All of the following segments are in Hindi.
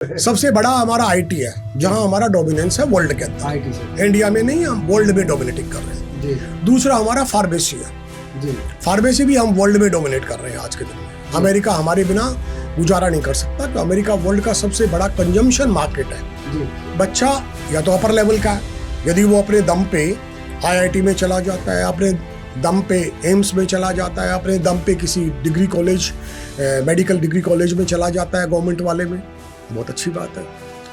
सबसे बड़ा हमारा आईटी है, जहां हमारा डोमिनेंस है वर्ल्ड के अंदर। आईटी से इंडिया में नहीं, हम वर्ल्ड में डोमिनेटिंग कर रहे हैं। जी दूसरा हमारा फार्मेसी है, जी फार्मेसी भी हम वर्ल्ड में डोमिनेट कर रहे हैं आज के दिन में। अमेरिका हमारे बिना गुजारा नहीं कर सकता, तो अमेरिका वर्ल्ड का सबसे बड़ा कंजम्पशन मार्केट है। जी बच्चा या तो अपर लेवल का है, यदि वो अपने दम पे आईआईटी में चला जाता है, अपने दम पे एम्स में चला जाता है, अपने दम पे किसी degree college, medical degree college में चला जाता है गवर्नमेंट वाले में, बहुत अच्छी बात है।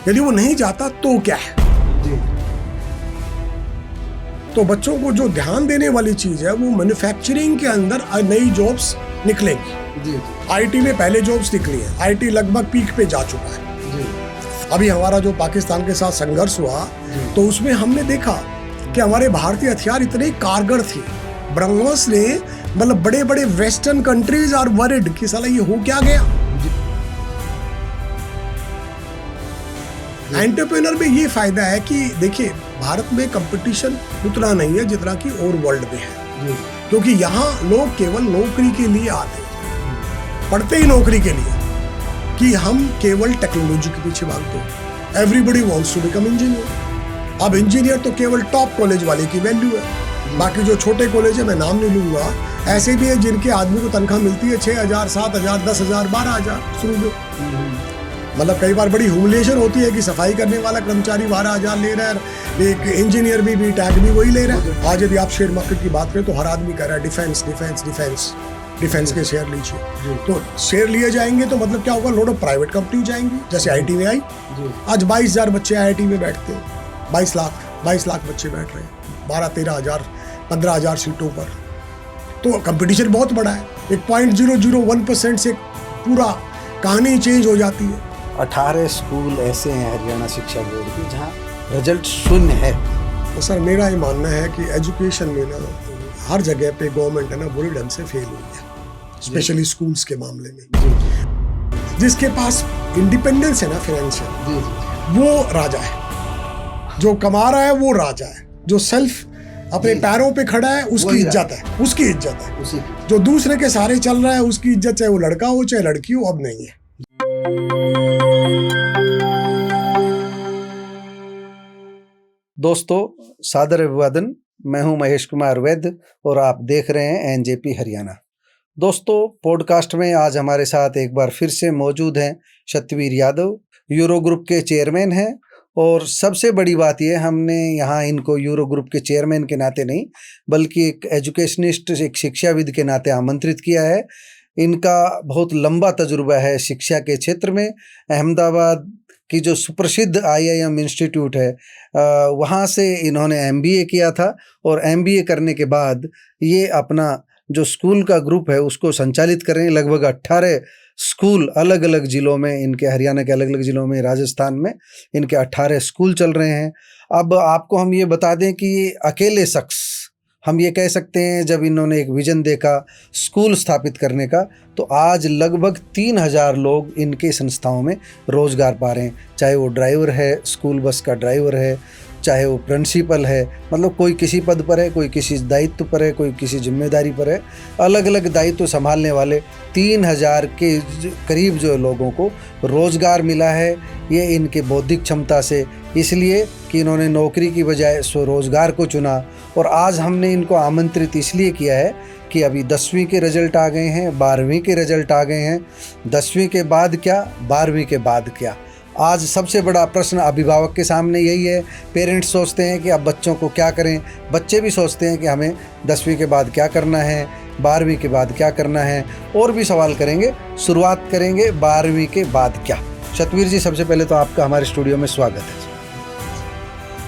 यदि वो नहीं जाता तो क्या है? जी तो बच्चों को जो ध्यान देने वाली चीज है वो मैन्युफैक्चरिंग के अंदर नई जॉब्स निकलेंगी। जी आईटी में पहले जॉब्स निकली है, आईटी लगभग पीक पे जा चुका है। जी अभी हमारा जो पाकिस्तान के साथ संघर्ष हुआ तो उसमें हमने देखा कि हमारे भारतीय हथियार इतने कारगर थे, ब्रह्मोस ने मतलब बड़े बड़े वेस्टर्न कंट्रीज आर वरिड कि साला ये हो क्या गया। एंटरप्रेन्योर में ये फायदा है कि देखिए भारत में कंपटीशन उतना नहीं है जितना कि और वर्ल्ड में है, जी क्योंकि यहाँ लोग केवल नौकरी के लिए आते हैं, पढ़ते ही नौकरी के लिए, कि हम केवल टेक्नोलॉजी के पीछे भागते हैं। Everybody wants to become engineer. अब इंजीनियर तो केवल टॉप कॉलेज वाले की वैल्यू है, बाकी जो छोटे कॉलेज है मैं नाम नहीं लूंगा, ऐसे भी है जिनके आदमी को तनख्वाह मिलती है 6,000, 7,000, 10,000, 12,000 शुरू में। मतलब कई बार बड़ी ह्यूमिलिएशन होती है कि सफाई करने वाला कर्मचारी 12,000 ले रहा है, एक इंजीनियर भी टैग भी वही ले रहा है। आज यदि आप शेयर मार्केट की बात करें तो हर आदमी कह रहा है डिफेंस डिफेंस डिफेंस डिफेंस के शेयर लीजिए। तो शेयर लिए जाएंगे तो मतलब क्या होगा, लोड ऑफ प्राइवेट कंपनी जाएंगी, जैसे आईटी में आई। आज 22,000 बच्चे आईटी में बैठते हैं, 22 लाख बच्चे बैठ रहे हैं 12-13,000 15,000 सीटों पर। तो कंपटीशन बहुत बड़ा है। एक 0.001% से पूरा कहानी चेंज हो जाती है। 18 स्कूल ऐसे हैं हरियाणा शिक्षा बोर्ड के जहाँ रिजल्ट शून्य है। तो सर मेरा ये मानना है कि एजुकेशन में ना हर जगह पे गवर्नमेंट है ना बुरी ढंग से फेल हुई है, स्पेशली स्कूल्स के मामले में। जिसके पास इंडिपेंडेंस है ना फाइनेंशियल, वो राजा है। जो कमा रहा है वो राजा है, जो सेल्फ अपने पैरों पे खड़ा है उसकी इज्जत है, उसकी इज्जत है। जो दूसरे के सहारे चल रहा है उसकी इज्जत, चाहे वो लड़का हो चाहे लड़की हो, अब नहीं है। दोस्तों सादर अभिवादन, मैं हूं महेश कुमार वैद्य और आप देख रहे हैं एनजेपी हरियाणा। दोस्तों पॉडकास्ट में आज हमारे साथ एक बार फिर से मौजूद हैं सत्यवीर यादव, यूरो ग्रुप के चेयरमैन हैं। और सबसे बड़ी बात यह, हमने यहाँ इनको यूरो ग्रुप के चेयरमैन के नाते नहीं बल्कि एक एजुकेशनिस्ट, एक शिक्षाविद के नाते आमंत्रित किया है। इनका बहुत लंबा तजुर्बा है शिक्षा के क्षेत्र में। अहमदाबाद की जो सुप्रसिद्ध आईआईएम इंस्टीट्यूट है वहाँ से इन्होंने एमबीए किया था और एमबीए करने के बाद ये अपना जो स्कूल का ग्रुप है उसको संचालित कर रहे हैं। लगभग 18 स्कूल अलग अलग ज़िलों में, इनके हरियाणा के अलग अलग ज़िलों में, राजस्थान में इनके 18 स्कूल चल रहे हैं। अब आपको हम ये बता दें कि ये अकेले शख्स, हम ये कह सकते हैं, जब इन्होंने एक विज़न देखा स्कूल स्थापित करने का तो आज लगभग 3,000 लोग इनके संस्थाओं में रोज़गार पा रहे हैं। चाहे वो ड्राइवर है, स्कूल बस का ड्राइवर है, चाहे वो प्रिंसिपल है, मतलब कोई किसी पद पर है, कोई किसी दायित्व पर है, कोई किसी जिम्मेदारी पर है। अलग अलग दायित्व संभालने वाले 3,000 के करीब जो लोगों को रोज़गार मिला है, ये इनके बौद्धिक क्षमता से, इसलिए कि इन्होंने नौकरी की बजाय स्वरोज़गार को चुना। और आज हमने इनको आमंत्रित इसलिए किया है कि अभी 10वीं के रिज़ल्ट आ गए हैं, 12वीं के रिज़ल्ट आ गए हैं। 10वीं के बाद क्या, 12वीं के बाद क्या? आज सबसे बड़ा प्रश्न अभिभावक के सामने यही है। पेरेंट्स सोचते हैं कि अब बच्चों को क्या करें, बच्चे भी सोचते हैं कि हमें 10वीं के बाद क्या करना है, 12वीं के बाद क्या करना है, और भी सवाल करेंगे। शुरुआत करेंगे 12वीं के बाद क्या। सतवीर जी, सबसे पहले तो आपका हमारे स्टूडियो में स्वागत है।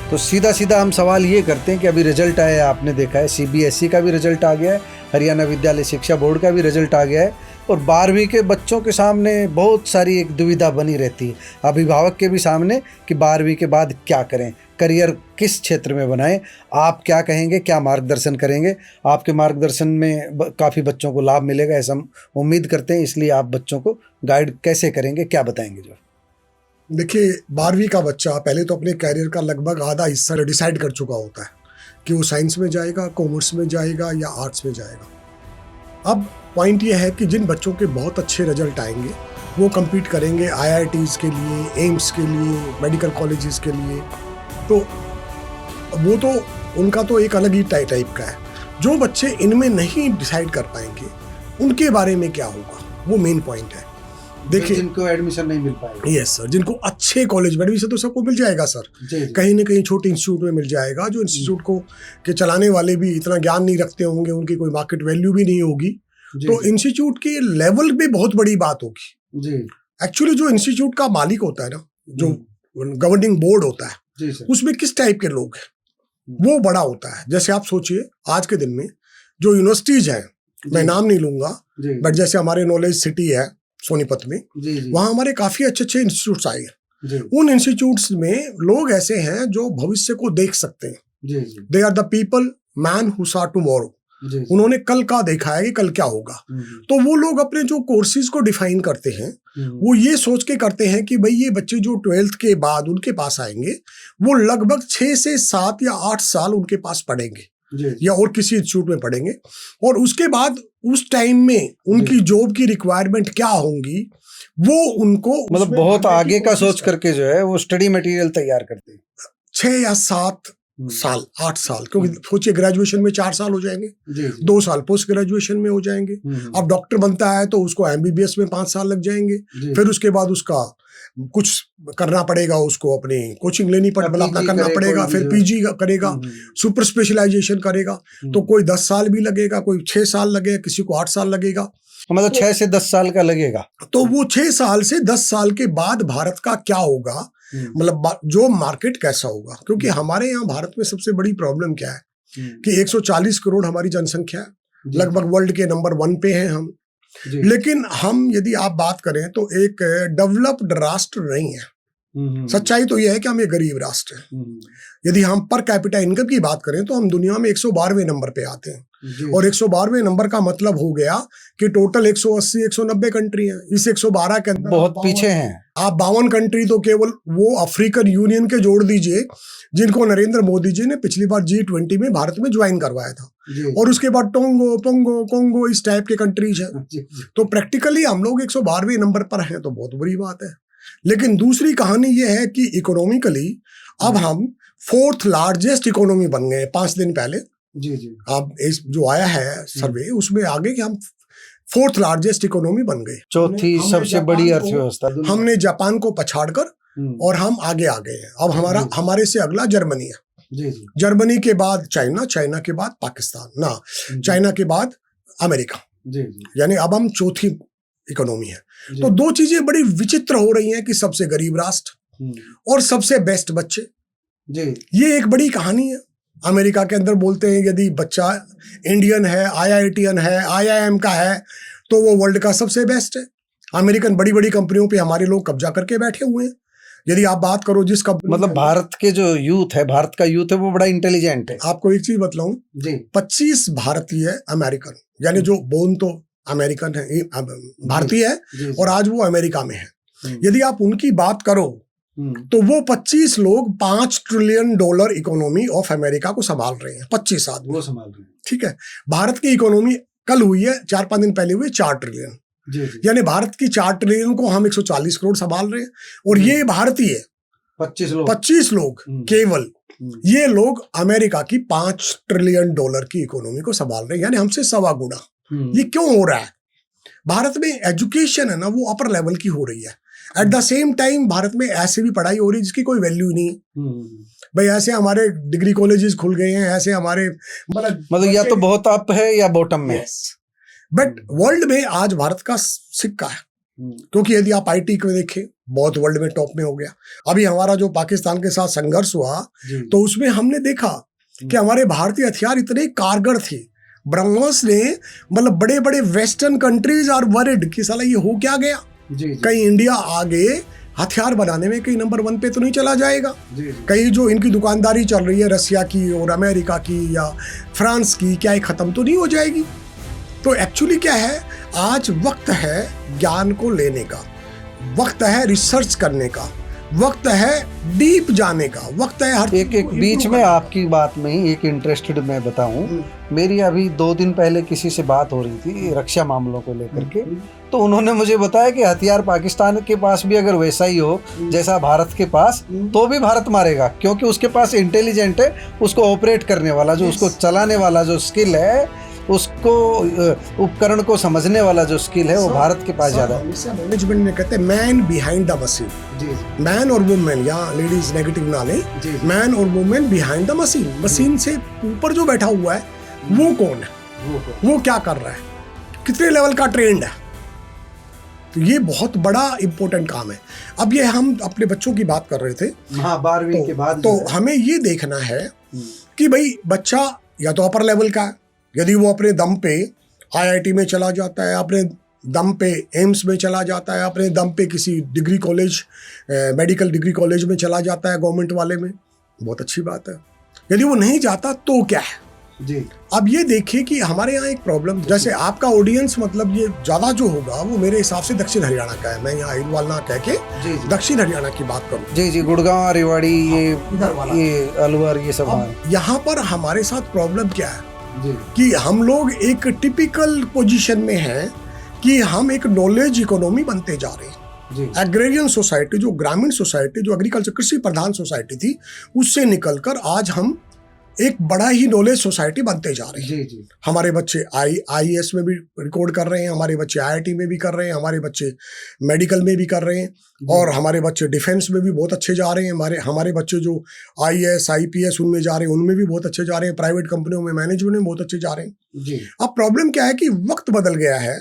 तो सीधा सीधा हम सवाल ये करते हैं कि अभी रिजल्ट आया, आपने देखा है सीबीएसई का भी रिजल्ट आ गया है, हरियाणा विद्यालय शिक्षा बोर्ड का भी रिजल्ट आ गया है, और 12वीं के बच्चों के सामने बहुत सारी एक दुविधा बनी रहती है, अभिभावक के भी सामने, कि 12वीं के बाद क्या करें, करियर किस क्षेत्र में बनाएं। आप क्या कहेंगे, क्या मार्गदर्शन करेंगे? आपके मार्गदर्शन में काफ़ी बच्चों को लाभ मिलेगा ऐसा हम उम्मीद करते हैं, इसलिए आप बच्चों को गाइड कैसे करेंगे, क्या बताएंगे? जो देखिए 12वीं का बच्चा पहले तो अपने कैरियर का लगभग आधा हिस्सा डिसाइड कर चुका होता है कि वो साइंस में जाएगा, कॉमर्स में जाएगा या आर्ट्स में जाएगा। अब पॉइंट ये है कि जिन बच्चों के बहुत अच्छे रिजल्ट आएंगे वो compete करेंगे IITs के लिए, एम्स के लिए, मेडिकल कॉलेजेस के लिए, तो वो तो उनका तो एक अलग ही टाइप का है। जो बच्चे इनमें नहीं डिसाइड कर पाएंगे उनके बारे में क्या होगा, वो मेन पॉइंट है। देखिए, जिनको एडमिशन नहीं मिल पाएगा, यस सर, जिनको अच्छे कॉलेज में एडमिशन तो सबको मिल जाएगा सर, कहीं ना कहीं छोटे इंस्टीट्यूट में मिल जाएगा। जो इंस्टीट्यूट को के चलाने वाले भी इतना ज्ञान नहीं रखते होंगे, उनकी कोई मार्केट वैल्यू भी नहीं होगी, तो इंस्टीट्यूट के लेवल पे बहुत बड़ी बात होगी। एक्चुअली जो इंस्टीट्यूट का मालिक होता है ना, जो गवर्निंग बोर्ड होता है, उसमें किस टाइप के लोग हैं वो बड़ा होता है। जैसे आप सोचिए, आज के दिन में जो यूनिवर्सिटीज हैं, मैं नाम नहीं लूंगा, बट जैसे हमारे नॉलेज सिटी है सोनीपत में, वहाँ हमारे काफी अच्छे अच्छे इंस्टीट्यूट्स आए हैं। उन इंस्टीट्यूट्स में लोग ऐसे हैं जो भविष्य को देख सकते हैं। They are the people man who saw tomorrow. उन्होंने कल का देखा है कि कल क्या होगा। तो वो लोग अपने जो कोर्सेज को डिफाइन करते हैं, वो ये सोच के करते हैं कि भाई ये बच्चे जो 12th के बाद उनके पास आएंगे, वो लगभग 6 से 7 या 8 साल उनके पास पढ़ेंगे या और किसी इंस्टीट्यूट में पढ़ेंगे, और उसके बाद उस टाइम में उनकी जॉब की रिक्वायरमेंट क्या होंगी वो उनको मतलब बहुत आगे का सोच करके जो है वो स्टडी मटेरियल तैयार करते हैं। 6 या 7 साल, 8 साल, क्योंकि सोचिए ग्रेजुएशन में 4 साल हो जाएंगे, 2 साल पोस्ट ग्रेजुएशन में हो जाएंगे। अब डॉक्टर बनता है तो उसको MBBS में 5 साल लग जाएंगे, फिर उसके बाद उसका कुछ करना पड़ेगा, उसको अपनी कोचिंग लेनी पड़ेगी, अपना करना पड़ेगा, फिर PG करेगा, सुपर स्पेशलाइजेशन करेगा, तो कोई 10 साल भी लगेगा, कोई 6 साल लगेगा, किसी को 8 साल लगेगा, मतलब 6 से 10 साल का लगेगा। तो वो 6 साल से 10 साल के बाद भारत का क्या होगा, मतलब जो मार्केट कैसा होगा। क्योंकि हमारे यहाँ भारत में सबसे बड़ी प्रॉब्लम क्या है कि 140 करोड़ हमारी जनसंख्या है, लगभग वर्ल्ड के नंबर 1 पे हैं हम, लेकिन हम यदि आप बात करें तो एक डेवलप्ड राष्ट्र नहीं है। सच्चाई तो यह है कि हम एक गरीब राष्ट्र हैं। यदि हम पर कैपिटा इनकम की बात करें तो हम दुनिया में 112वें नंबर पे आते हैं, और 112वें नंबर का मतलब हो गया कि टोटल 180-190 कंट्री हैं। इस 112 के अंदर बहुत पीछे हैं आप। 52 कंट्री तो केवल वो अफ्रीकन यूनियन के जोड़ दीजिए जिनको नरेंद्र मोदी जी ने पिछली बार G20 में भारत में ज्वाइन करवाया था, और उसके बाद टोंगो, पोंगो, कोंगो, इस टाइप के कंट्रीज हैं। तो प्रैक्टिकली हम लोग 112वें नंबर पर हैं, तो बहुत बुरी बात है। लेकिन दूसरी कहानी ये है कि इकोनॉमिकली अब हम 4th लार्जेस्ट इकोनॉमी बन गए 5 दिन पहले। अब इस जो आया है सर्वे, उसमें आगे कि हम 4th लार्जेस्ट इकोनॉमी बन गए, 4थी सबसे बड़ी अर्थव्यवस्था। हमने जापान को पछाड़कर और हम आगे आ गए हैं। अब हमारे से अगला जर्मनी है, जर्मनी के बाद चाइना, चाइना के बाद पाकिस्तान, ना चाइना के बाद अमेरिका, यानी अब हम 4थी इकोनॉमी है। तो 2 चीजें बड़ी विचित्र हो रही हैं कि सबसे गरीब राष्ट्र और सबसे बेस्ट बच्चे। ये एक बड़ी कहानी है। अमेरिका के अंदर बोलते हैं यदि बच्चा इंडियन है, IITian है, IIM का है, तो वो वर्ल्ड का सबसे बेस्ट है। अमेरिकन बड़ी बड़ी कंपनियों पे हमारे लोग कब्जा करके बैठे हुए हैं। यदि आप बात करो जिस कंपनी, मतलब भारत के जो यूथ है, भारत का यूथ है वो बड़ा इंटेलिजेंट है। आपको एक चीज बतलाऊं, 25 भारतीय अमेरिकन, यानी जो बोर्न तो अमेरिकन है, भारतीय है, और आज वो अमेरिका में है। यदि आप उनकी बात करो तो वो 25 लोग $5 ट्रिलियन इकोनॉमी ऑफ अमेरिका को संभाल रहे हैं। 25 आदमी वो संभाल रहे हैं। ठीक है। भारत की इकोनॉमी कल हुई है, 4-5 दिन पहले हुई 4 ट्रिलियन, यानी भारत की 4 ट्रिलियन को हम 140 करोड़ संभाल रहे हैं, और ये भारतीय 25 लोग केवल, ये लोग अमेरिका की $5 ट्रिलियन की इकोनॉमी को संभाल रहे हैं, यानी हमसे 1.25 गुना। ये क्यों हो रहा है? भारत में एजुकेशन है ना, वो अपर लेवल की हो रही है। At the same time Bharat में ऐसे भी पढ़ाई हो रही है जिसकी कोई वैल्यू नहीं। भाई ऐसे हमारे डिग्री कॉलेजेस खुल गए हैं, ऐसे हमारे मतलब या तो बहुत अप है या बॉटम में। बट वर्ल्ड में आज भारत का सिक्का है, क्योंकि यदि आप IT को देखें, बहुत वर्ल्ड में टॉप में हो गया। अभी हमारा जो पाकिस्तान के साथ संघर्ष हुआ तो उसमें हमने देखा कि हमारे भारतीय हथियार इतने कारगर थे, ब्रह्मोस ने, मतलब बड़े बड़े वेस्टर्न कंट्रीज आर वरिड कि साला ये हो क्या गया। कहीं इंडिया आगे हथियार बनाने में कहीं नंबर 1 पे तो नहीं चला जाएगा। कहीं जो इनकी दुकानदारी चल रही है रसिया की और अमेरिका की या फ्रांस की, क्या ये खत्म तो नहीं हो जाएगी? तो एक्चुअली क्या है, आज वक्त है ज्ञान को लेने का, वक्त है रिसर्च करने का, वक्त है डीप जाने का, वक्त है हर एक बीच में आपकी बात में ही एक इंटरेस्टेड मैं बताऊं, मेरी अभी 2 दिन पहले किसी से बात हो रही थी रक्षा मामलों को लेकर के, तो उन्होंने मुझे बताया कि हथियार पाकिस्तान के पास भी अगर वैसा ही हो जैसा भारत के पास, तो भी भारत मारेगा, क्योंकि उसके पास इंटेलिजेंट है, उसको ऑपरेट करने वाला, जो उसको चलाने वाला जो स्किल है, उसको उपकरण को समझने वाला जो स्किल है, वो भारत के पास ज़्यादा है। मैनेजमेंट में कहते हैं man behind the machine. Man और वुमेन, या लेडीज नेगेटिव ना ले, मैन और women behind the machine. Machine से ऊपर जो बैठा हुआ है वो कौन है, वो क्या कर रहा है, कितने लेवल का ट्रेंड है। तो ये बहुत बड़ा इंपॉर्टेंट काम है। अब ये हम अपने बच्चों की बात कर रहे थे, 12वीं के बाद तो हमें ये देखना है कि भाई बच्चा या तो अपर लेवल का है, यदि वो अपने दम पे IIT में चला जाता है, अपने दम पे एम्स में चला जाता है, अपने दम पे किसी degree college, medical degree college में चला जाता है गवर्नमेंट वाले में, बहुत अच्छी बात है। यदि वो नहीं जाता तो क्या है जी। अब ये देखिए कि हमारे यहाँ एक प्रॉब्लम, जैसे आपका ऑडियंस मतलब ये ज़्यादा जो होगा वो मेरे हिसाब से दक्षिण हरियाणा का है। मैं यहाँ अहिरवाल ना कह के दक्षिण हरियाणा की बात करूँ। जी जी, गुड़गांव, रेवाड़ी, ये अलवर, ये सब। यहाँ पर हमारे साथ प्रॉब्लम क्या है जी, कि हम लोग एक टिपिकल पोजीशन में हैं कि हम एक नॉलेज इकोनॉमी बनते जा रहे हैं। एग्रेरियन सोसाइटी, जो ग्रामीण सोसाइटी, जो एग्रीकल्चर कृषि प्रधान सोसाइटी थी, उससे निकलकर आज हम एक बड़ा ही नॉलेज सोसाइटी बनते जा रहे हैं। जी जी। हमारे बच्चे IAS में भी रिकॉर्ड कर रहे हैं, हमारे बच्चे IIT में भी कर रहे हैं, हमारे बच्चे मेडिकल में भी कर रहे हैं, और हमारे बच्चे डिफेंस में भी बहुत अच्छे जा रहे हैं। हमारे बच्चे जो IAS IPS उनमें जा रहे हैं, उनमें भी बहुत अच्छे जा रहे हैं। प्राइवेट कंपनियों में मैनेजमेंट में बहुत अच्छे जा रहे हैं जी। अब प्रॉब्लम क्या है कि वक्त बदल गया है,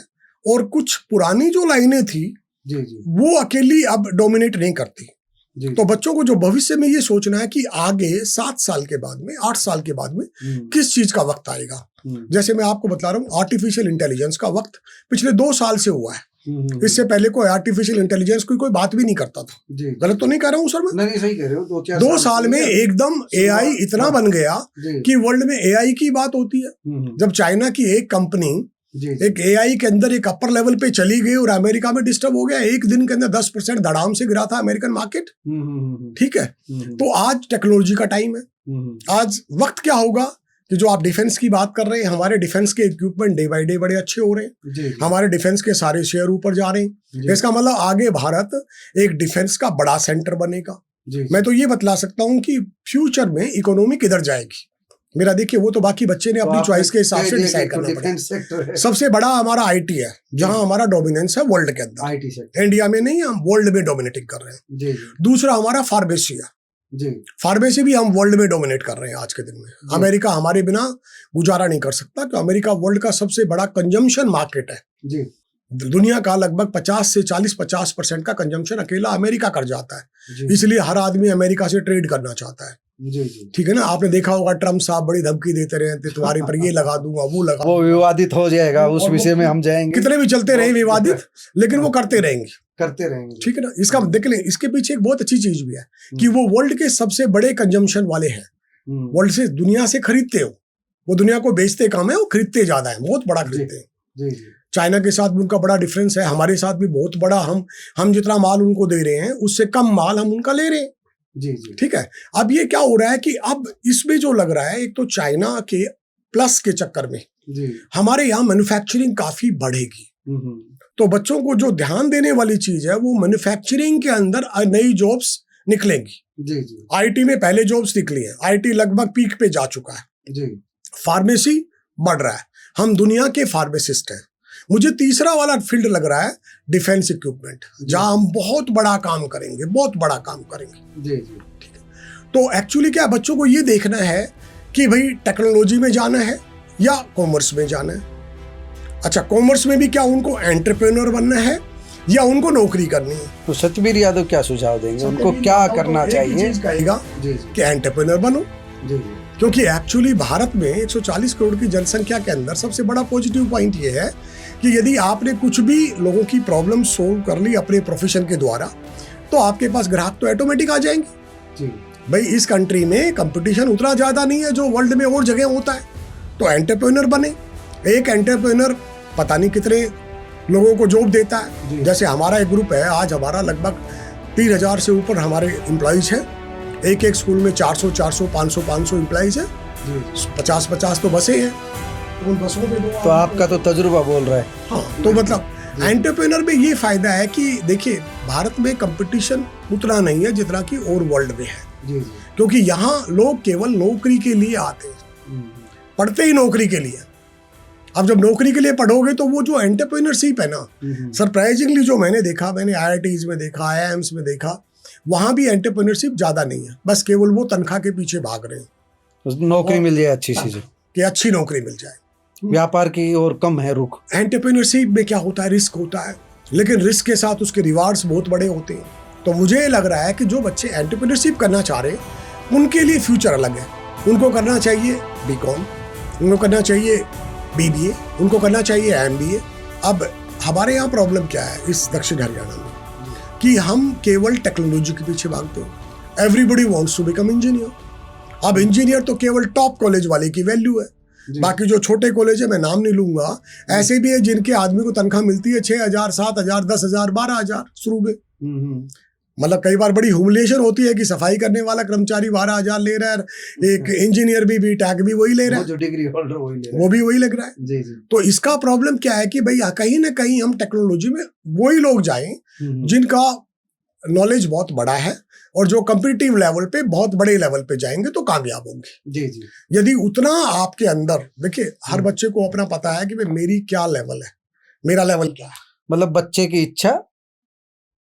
और कुछ पुरानी जो लाइनें थी जी जी, वो अकेली अब डोमिनेट नहीं करती। तो बच्चों को जो भविष्य में ये सोचना है कि आगे 7 साल के बाद में, 8 साल के बाद में किस चीज का वक्त आएगा। जैसे मैं आपको बता रहा हूँ, आर्टिफिशियल इंटेलिजेंस का वक्त पिछले 2 साल से हुआ है। इससे पहले कोई आर्टिफिशियल इंटेलिजेंस की कोई बात भी नहीं करता था। गलत तो नहीं कह रहा हूँ सर मैं? नहीं, सही कह रहे हो। 2 साल में एकदम AI इतना बन गया कि वर्ल्ड में AI की बात होती है। जब चाइना की एक कंपनी एक AI के अंदर एक अपर लेवल पे चली गई और अमेरिका में डिस्टर्ब हो गया, एक दिन के अंदर 10% धड़ाम से गिरा था अमेरिकन मार्केट। ठीक है, तो आज टेक्नोलॉजी का टाइम है। आज वक्त क्या होगा कि जो आप डिफेंस की बात कर रहे हैं, हमारे डिफेंस के इक्विपमेंट डे बाय डे बड़े अच्छे हो रहे हैं। हमारे डिफेंस के सारे शेयर ऊपर जा रहे हैं। इसका मतलब आगे भारत एक डिफेंस का बड़ा सेंटर बनेगा। मैं तो ये बतला सकता हूँ कि फ्यूचर में इकोनॉमी किधर जाएगी। मेरा देखिए, वो तो बाकी बच्चे ने अपनी चॉइस के हिसाब से डिसाइड करना पड़ेगा। सबसे बड़ा हमारा IT है, जहां हमारा डोमिनेंस है वर्ल्ड के अंदर। IT सेक्टर इंडिया में नहीं, हम वर्ल्ड में डोमिनेटिंग कर रहे हैं। जी। दूसरा हमारा फार्मेसी है जी। फार्मेसी भी हम वर्ल्ड में डोमिनेट कर रहे हैं आज के दिन में। अमेरिका हमारे बिना गुजारा नहीं कर सकता, क्योंकि अमेरिका वर्ल्ड का सबसे बड़ा कंजम्पशन मार्केट है जी। दुनिया का लगभग 50 से 50% का कंजम्पशन अकेला अमेरिका कर जाता है। इसलिए हर आदमी अमेरिका से ट्रेड करना चाहता है जी जी। ठीक है ना, आपने देखा होगा ट्रम्प साहब बड़ी धमकी देते रहे, तुम्हारे पर ये लगा दूंगा, वो लगा, वो विवादित हो जाएगा, उस विषय में हम जाएंगे। कितने भी चलते रहे विवादित, लेकिन वो करते रहेंगे। ठीक है ना, इसका देख लें, इसके पीछे एक बहुत अच्छी चीज भी है कि वो वर्ल्ड के सबसे बड़े कंजम्पशन वाले हैं। वर्ल्ड से, दुनिया से खरीदते हो, वो दुनिया को बेचते कम है, वो खरीदते ज्यादा है, बहुत बड़ा खरीदते हैं। चाइना के साथ भी उनका बड़ा डिफरेंस है, हमारे साथ भी बहुत बड़ा। हम जितना माल उनको दे रहे हैं उससे कम माल हम उनका ले रहे हैं जी जी। ठीक है, अब ये क्या हो रहा है कि अब इसमें जो लग रहा है, एक तो चाइना के प्लस के चक्कर में जी। हमारे यहाँ मैन्युफैक्चरिंग काफी बढ़ेगी। तो बच्चों को जो ध्यान देने वाली चीज है, वो मैन्युफैक्चरिंग के अंदर नई जॉब्स निकलेंगी जी जी। IT में पहले जॉब्स निकली है, IT लगभग पीक पे जा चुका है जी। फार्मेसी बढ़ रहा है, हम दुनिया के फार्मासिस्ट हैं। मुझे तीसरा वाला फील्ड लग रहा है डिफेंस इक्विपमेंट, जहां हम बहुत बड़ा काम करेंगे, बहुत बड़ा काम करेंगे जी जी। ठीक है, तो एक्चुअली क्या बच्चों को ये देखना है कि भाई टेक्नोलॉजी में जाना है या कॉमर्स में जाना है। अच्छा, कॉमर्स में भी क्या उनको एंटरप्रेन्योर बनना है या उनको नौकरी करनी है? तो सतबीर यादव क्या सुझाव देंगे, उनको क्या करना चाहिए? कहेगा कि एंटरप्रेन्योर बनो जी, क्योंकि एक्चुअली भारत में 140 करोड़ की जनसंख्या के अंदर सबसे बड़ा पॉजिटिव पॉइंट ये है कि यदि आपने कुछ भी लोगों की प्रॉब्लम सोल्व कर ली अपने प्रोफेशन के द्वारा, तो आपके पास ग्राहक तो ऑटोमेटिक आ जाएंगे जी। भाई इस कंट्री में कंपटीशन उतना ज़्यादा नहीं है जो वर्ल्ड में और जगह होता है, तो एंटरप्रेन्योर बने। एक एंटरप्रेन्योर पता नहीं कितने लोगों को जॉब देता है। जैसे हमारा एक ग्रुप है, आज हमारा लगभग 3000 से ऊपर हमारे एम्प्लॉइज हैं। एक स्कूल में 400 500 एम्प्लॉइज है, 50 तो बसें हैं। उन बसों पे तो आपका तो तजुर्बा बोल रहा है। हाँ, तो मतलब एंटरप्रेन्योर में ये फायदा है कि देखिए भारत में कंपटीशन उतना नहीं है जितना कि और वर्ल्ड में है, क्योंकि यहाँ लोग केवल नौकरी के लिए आते हैं, पढ़ते ही नौकरी के लिए। अब जब नौकरी के लिए पढ़ोगे तो वो जो एंटरप्रेन्योरशिप है ना, सरप्राइजिंगली जो मैंने देखा, मैंने IITs में देखा, IIMs में देखा, वहां भी एंटरप्रेन्योरशिप ज्यादा नहीं है, बस केवल वो तनख्वाह के पीछे भाग रहे हैं, नौकरी मिल जाए अच्छी चीज, कि अच्छी नौकरी मिल जाए, व्यापार की और कम है रुख। एंटरप्रेन्योरशिप में क्या होता है, रिस्क होता है, लेकिन रिस्क के साथ उसके रिवार्ड्स बहुत बड़े होते हैं। तो मुझे लग रहा है कि जो बच्चे एंटरप्रेन्योरशिप करना चाह रहे हैं उनके लिए फ्यूचर अलग है। उनको करना चाहिए BCom, उनको करना चाहिए BBA, उनको करना चाहिए MBA। अब हमारे यहाँ प्रॉब्लम क्या है इस दक्षिण हरियाणा में कि हम केवल टेक्नोलॉजी के पीछे भागते हैं। Everybody wants to become engineer. अब इंजीनियर तो केवल टॉप कॉलेज वाले की वैल्यू है, बाकी जो छोटे कॉलेज है मैं नाम नहीं लूंगा, ऐसे भी है जिनके आदमी को तनख्वाह मिलती है 6,000, 7,000, 10,000, 12,000 शुरू में। मतलब कई बार बड़ी ह्यूमिलिएशन होती है कि सफाई करने वाला कर्मचारी 12,000 ले रहा है, एक इंजीनियर भी टैग भी वही ले रहा है, जो डिग्री होल्डर वही ले रहा है, वो भी वही लग रहा है। जी जी। तो इसका प्रॉब्लम क्या है कि भैया कहीं ना कहीं हम टेक्नोलॉजी में वही लोग जाएं जिनका नॉलेज बहुत बड़ा है और जो कॉम्पिटिटिव लेवल पे बहुत बड़े लेवल पे जाएंगे तो कामयाब होंगे। जी जी। यदि उतना आपके अंदर, देखिए हर बच्चे को अपना पता है कि भाई मेरी क्या लेवल है, मेरा लेवल क्या है, मतलब बच्चे की इच्छा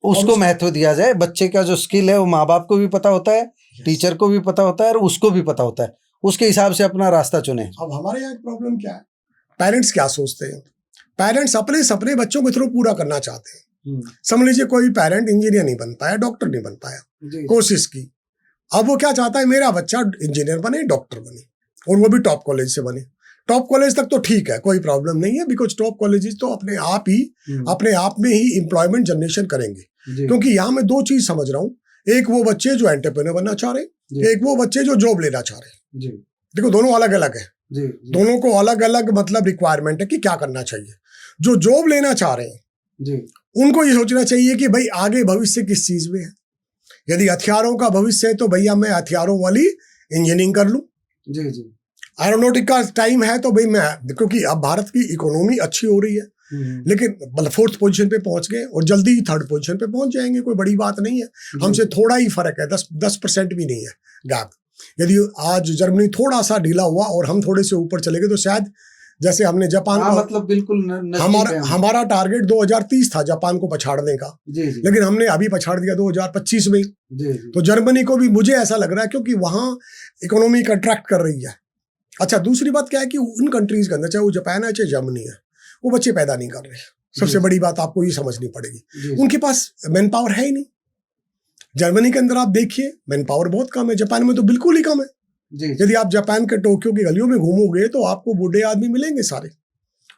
उसको महत्व दिया जाए। बच्चे का जो स्किल है वो माँ बाप को भी पता होता है, टीचर को भी पता होता है और उसको भी पता होता है, उसके हिसाब से अपना रास्ता चुने। अब हमारे यहाँ प्रॉब्लम क्या है, पेरेंट्स क्या सोचते हैं, पेरेंट्स अपने सपने बच्चों के थ्रू पूरा करना चाहते हैं। समझ लीजिए कोई पेरेंट इंजीनियर नहीं बन पाया, डॉक्टर नहीं बन पाया, कोशिश की, अब वो क्या चाहता है मेरा बच्चा इंजीनियर बने, डॉक्टर बने, और वो भी टॉप कॉलेज से बने। टॉप कॉलेज तक तो ठीक है, कोई प्रॉब्लम नहीं है, बिकॉज टॉप कॉलेजेस तो अपने आप में ही एम्प्लॉयमेंट जनरेशन करेंगे। क्योंकि यहाँ मैं दो चीज समझ रहा हूँ, एक वो बच्चे जो एंटरप्रेन्योर बनना चाह रहे हैं, एक वो बच्चे जो जॉब लेना चाह रहे हैं। देखो दोनों अलग अलग है, दोनों को अलग अलग मतलब रिक्वायरमेंट है कि क्या करना चाहिए। जो जॉब लेना चाह रहे हैं उनको ये सोचना चाहिए कि भाई आगे भविष्य किस चीज में है। यदि हथियारों का भविष्य है तो भैया मैं हथियारों वाली इंजीनियरिंग कर लूं। एरोनॉटिक का टाइम है तो भाई मैं, क्योंकि अब भारत की इकोनॉमी अच्छी हो रही है, लेकिन मतलब 4th पोजीशन पे पहुंच गए और जल्दी ही 3rd पोजीशन पे पहुंच जाएंगे, कोई बड़ी बात नहीं है। हमसे थोड़ा ही फर्क है, 10% भी नहीं है गैप। यदि आज जर्मनी थोड़ा सा ढीला हुआ और हम थोड़े से ऊपर चले गए तो शायद जैसे हमने जापान को, मतलब बिल्कुल हमारा टारगेट 2030 था जापान को पछाड़ने का, लेकिन हमने अभी पछाड़ दिया 2025 में। तो जर्मनी को भी मुझे ऐसा लग रहा है क्योंकि वहां इकोनॉमी कंट्रैक्ट कर रही है। अच्छा दूसरी बात क्या है कि उन कंट्रीज के अंदर, चाहे वो जापान है चाहे जर्मनी है, वो बच्चे पैदा नहीं कर रहे। सबसे बड़ी बात आपको ये समझनी पड़ेगी, उनके पास मैन पावर है ही नहीं। जर्मनी के अंदर आप देखिए मैन पावर बहुत कम है, जापान में तो बिल्कुल ही कम है। यदि आप जापान के टोक्यो की गलियों में घूमोगे तो आपको बूढ़े आदमी मिलेंगे सारे,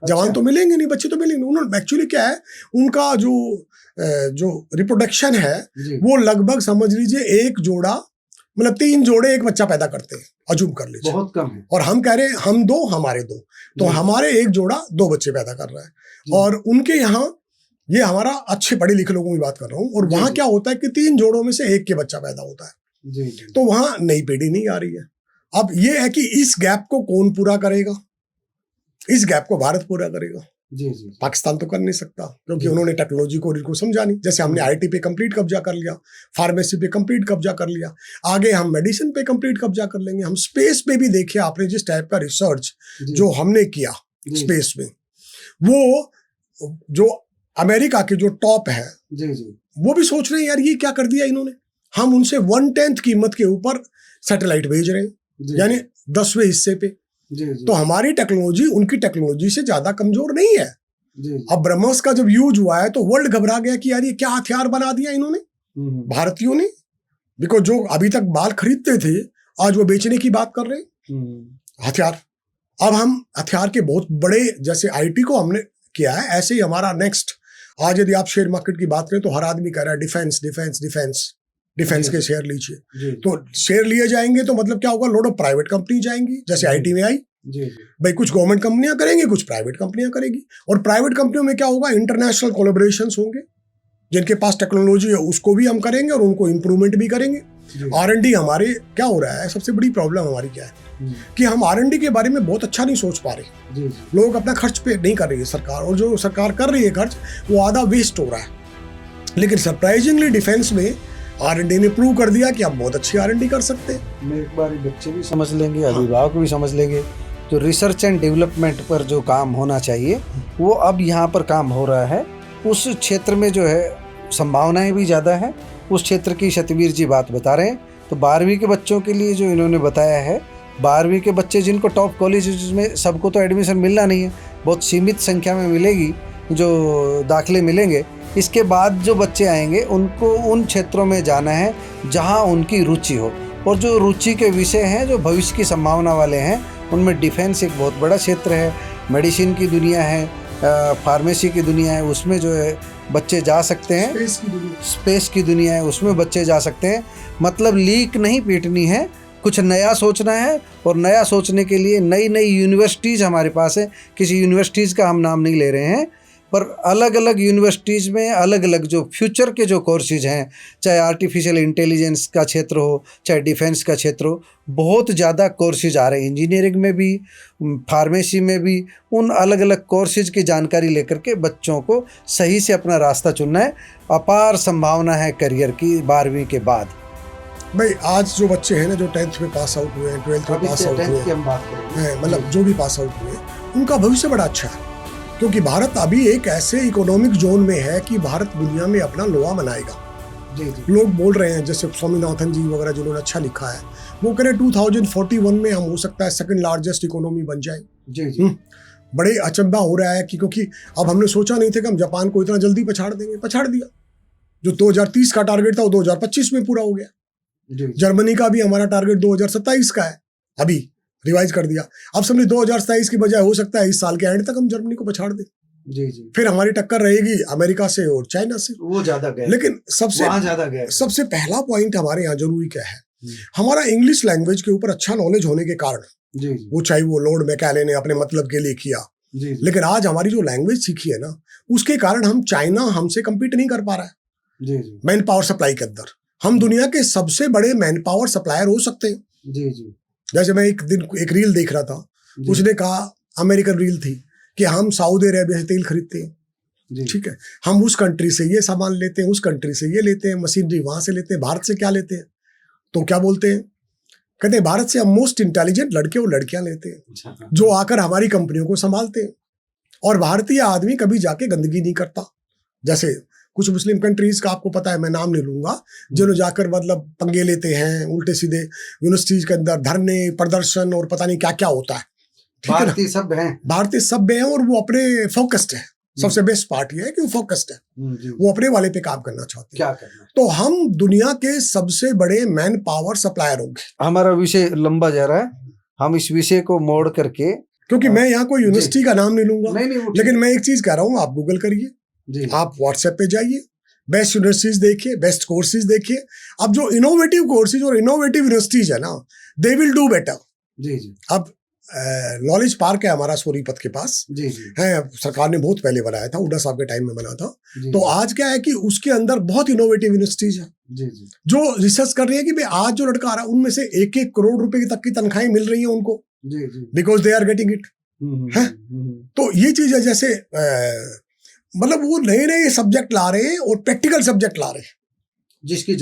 जवान तो मिलेंगे नहीं, बच्चे तो मिलेंगे। उन्होंने एक्चुअली क्या है, उनका जो रिप्रोडक्शन है वो लगभग समझ लीजिए एक जोड़ा, मतलब 3 जोड़े एक बच्चा पैदा करते हैं, अजूम कर लीजिए, बहुत कम है। और हम कह रहे हैं हम 2 हमारे 2, तो हमारे एक जोड़ा 2 बच्चे पैदा कर रहा है। और उनके यहाँ, ये हमारा अच्छे पढ़े लिखे लोगों की बात कर रहा हूँ, और वहां क्या होता है कि 3 जोड़ों में से एक के बच्चा पैदा होता है। तो वहां नई पीढ़ी नहीं आ रही है। अब ये है कि इस गैप को कौन पूरा करेगा, इस गैप को भारत पूरा करेगा। पाकिस्तान तो कर नहीं सकता क्योंकि उन्होंने टेक्नोलॉजी को इनको समझा नहीं। जैसे हमने IT पे कंप्लीट कब्जा कर लिया, फार्मेसी पे कंप्लीट कब्जा कर लिया, आगे हम मेडिसिन पे कंप्लीट कब्जा कर लेंगे। हम स्पेस पे भी देखिए, आपने जिस टाइप का रिसर्च जो हमने किया स्पेस में, वो जो अमेरिका के जो टॉप है वो भी सोच रहे हैं यार ये क्या कर दिया इन्होंने, हम उनसे 1/10 कीमत के ऊपर सैटेलाइट भेज रहे हैं, यानी 10वें हिस्से पे। तो हमारी टेक्नोलॉजी उनकी टेक्नोलॉजी से ज्यादा कमजोर नहीं है। अब ब्रह्मोस का जब यूज हुआ है तो वर्ल्ड घबरा गया कि यार ये क्या हथियार बना दिया इन्होंने भारतीयों ने, बिकॉज जो अभी तक बाल खरीदते थे आज वो बेचने की बात कर रहे हैं हथियार। अब हम हथियार के बहुत बड़े, जैसे IT को हमने किया है, ऐसे ही हमारा नेक्स्ट, आज यदि आप शेयर मार्केट की बात करें तो हर आदमी कह रहा है डिफेंस डिफेंस डिफेंस डिफेंस के शेयर लीजिए। तो शेयर लिए जाएंगे तो मतलब क्या होगा, लोड ऑफ प्राइवेट कंपनी जाएंगी, जैसे IT में आई भाई, कुछ गवर्नमेंट कंपनियां करेंगी, कुछ प्राइवेट कंपनियां करेगी। और प्राइवेट कंपनियों में क्या होगा, इंटरनेशनल कोलैबोरेशंस होंगे, जिनके पास टेक्नोलॉजी है उसको भी हम करेंगे और उनको इम्प्रूवमेंट भी करेंगे। R&D हमारे क्या हो रहा है, सबसे बड़ी प्रॉब्लम हमारी क्या है कि हम R&D के बारे में बहुत अच्छा नहीं सोच पा रहे। लोग अपना खर्च पे नहीं कर रही है सरकार, और जो सरकार कर रही है खर्च वो आधा वेस्ट हो रहा है। लेकिन सरप्राइजिंगली डिफेंस में R&D ने प्रूव कर दिया कि हम बहुत अच्छी R&D कर सकते हैं। एक बार बच्चे भी समझ लेंगे, अभिभावक भी समझ लेंगे, जो रिसर्च एंड डेवलपमेंट पर जो काम होना चाहिए वो अब यहाँ पर काम हो रहा है। उस क्षेत्र में जो है संभावनाएं भी ज़्यादा है। उस क्षेत्र की सतवीर जी बात बता रहे हैं। तो 12वीं के बच्चों के लिए जो इन्होंने बताया है, 12वीं के बच्चे जिनको टॉप कॉलेज में सबको तो एडमिशन मिलना नहीं है, बहुत सीमित संख्या में मिलेगी जो दाखिले मिलेंगे। इसके बाद जो बच्चे आएंगे उनको उन क्षेत्रों में जाना है जहां उनकी रुचि हो, और जो रुचि के विषय हैं जो भविष्य की संभावना वाले हैं उनमें डिफेंस एक बहुत बड़ा क्षेत्र है, मेडिसिन की दुनिया है, फार्मेसी की दुनिया है, उसमें जो है बच्चे जा सकते हैं। स्पेस की दुनिया है, उसमें बच्चे जा सकते हैं। मतलब लीक नहीं पीटनी है, कुछ नया सोचना है, और नया सोचने के लिए नई नई यूनिवर्सिटीज़ हमारे पास है। किसी यूनिवर्सिटीज़ का हम नाम नहीं ले रहे हैं, पर अलग अलग यूनिवर्सिटीज़ में अलग अलग जो फ्यूचर के जो कोर्सेज हैं, चाहे आर्टिफिशियल इंटेलिजेंस का क्षेत्र हो, चाहे डिफेंस का क्षेत्र हो, बहुत ज़्यादा कोर्सेज आ रहे हैं। इंजीनियरिंग में भी, फार्मेसी में भी, उन अलग अलग कोर्सेज की जानकारी लेकर के बच्चों को सही से अपना रास्ता चुनना है। अपार संभावना है करियर की 12वीं के बाद। भाई आज जो बच्चे हैं ना, जो 10th में पास आउट हुए हैं, 12th में पास आउट हुए हैं, मतलब जो भी पास आउट हुए, उनका भविष्य बड़ा अच्छा है। क्योंकि भारत अभी एक ऐसे इकोनॉमिक जोन में है कि भारत दुनिया में अपना लोहा बनाएगा। लोग बोल रहे हैं, जैसे स्वामीनाथन जी वगैरह जिन्होंने अच्छा लिखा है, वो कह रहे 2041 में हम हो सकता है सेकंड लार्जेस्ट इकोनॉमी बन जाए। बड़े अचंभा हो रहा है कि क्योंकि अब हमने सोचा नहीं था कि हम जापान को इतना जल्दी पछाड़ देंगे, पछाड़ दिया। जो 2030 का टारगेट था वो 2025 में पूरा हो गया। जर्मनी का भी हमारा टारगेट 2027 का है, अभी रिवाइज कर दिया। अब समझे 2027 की बजाय हो सकता है इस साल के एंड तक हम जर्मनी को पछाड़ दें। फिर हमारी टक्कर रहेगी अमेरिका से और चाइना से, वो ज्यादा गए। लेकिन सबसे पहला पॉइंट हमारे यहाँ जरूरी क्या है, हमारा इंग्लिश लैंग्वेज के ऊपर अच्छा नॉलेज होने के कारण, वो चाहे वो लॉर्ड मैकाले ने अपने मतलब के लिए किया, लेकिन आज हमारी जो लैंग्वेज सीखी है ना, उसके कारण हम चाइना हमसे कम्पीट नहीं कर पा रहा है। मैन पावर सप्लाई के अंदर हम दुनिया के सबसे बड़े मैन पावर सप्लायर हो सकते हैं। जैसे मैं एक दिन एक रील देख रहा था, उसने कहा, अमेरिकन रील थी, कि हम सऊदी अरेबिया से तेल खरीदते हैं, ठीक है, हम उस कंट्री से ये सामान लेते हैं, उस कंट्री से ये लेते हैं, मशीनरी वहां से लेते हैं, भारत से क्या लेते हैं? तो क्या बोलते हैं, कहते हैं भारत से हम मोस्ट इंटेलिजेंट लड़के और लड़कियां लेते हैं जो आकर हमारी कंपनियों को संभालते हैं, और भारतीय आदमी कभी जाके गंदगी नहीं करता। जैसे कुछ मुस्लिम कंट्रीज का आपको पता है, मैं नाम नहीं लूंगा, जिन्होंने जाकर मतलब पंगे लेते हैं उल्टे सीधे, यूनिवर्सिटीज के अंदर धरने, प्रदर्शन और पता नहीं क्या क्या होता है। भारतीय सभ्य हैं और वो अपने फोकस्ड है। सबसे बेस्ट पार्ट ये है कि वो फोकस्ड है, वो अपने वाले पे काम करना चाहते हैं। क्या करना? तो हम दुनिया के सबसे बड़े मैन पावर सप्लायर होंगे। हमारा विषय लंबा जा रहा है, हम इस विषय को मोड़ करके, क्योंकि मैं यहाँ कोई यूनिवर्सिटी का नाम नहीं लूंगा, लेकिन मैं एक चीज कह रहा हूँ, आप गूगल करिए, आप व्हाट्सएप पे जाइए, बेस्ट यूनिवर्सिटीज देखिए, बेस्ट कोर्सेज देखिए। अब जो इनोवेटिव कोर्सेज और इनोवेटिव यूनिवर्सिटीज है ना, दे विल डू बेटर। अब नॉलेज पार्क है हमारा सोनीपत के पास, है, सरकार ने बहुत पहले बनाया था, हुड्डा साहब के टाइम में बना था। तो आज क्या है कि उसके अंदर बहुत इनोवेटिव यूनिवर्सिटीज है जो रिसर्च कर रही है कि भाई आज जो लड़का आ रहा है उनमें से 1-1 करोड़ रुपए तक की तनख्वाहें मिल रही है उनको, because they are getting it. तो ये चीज है, जैसे मतलब वो नए नए सब्जेक्ट ला रहे हैं और प्रैक्टिकल सब्जेक्ट ला रहे हैं, जिसकी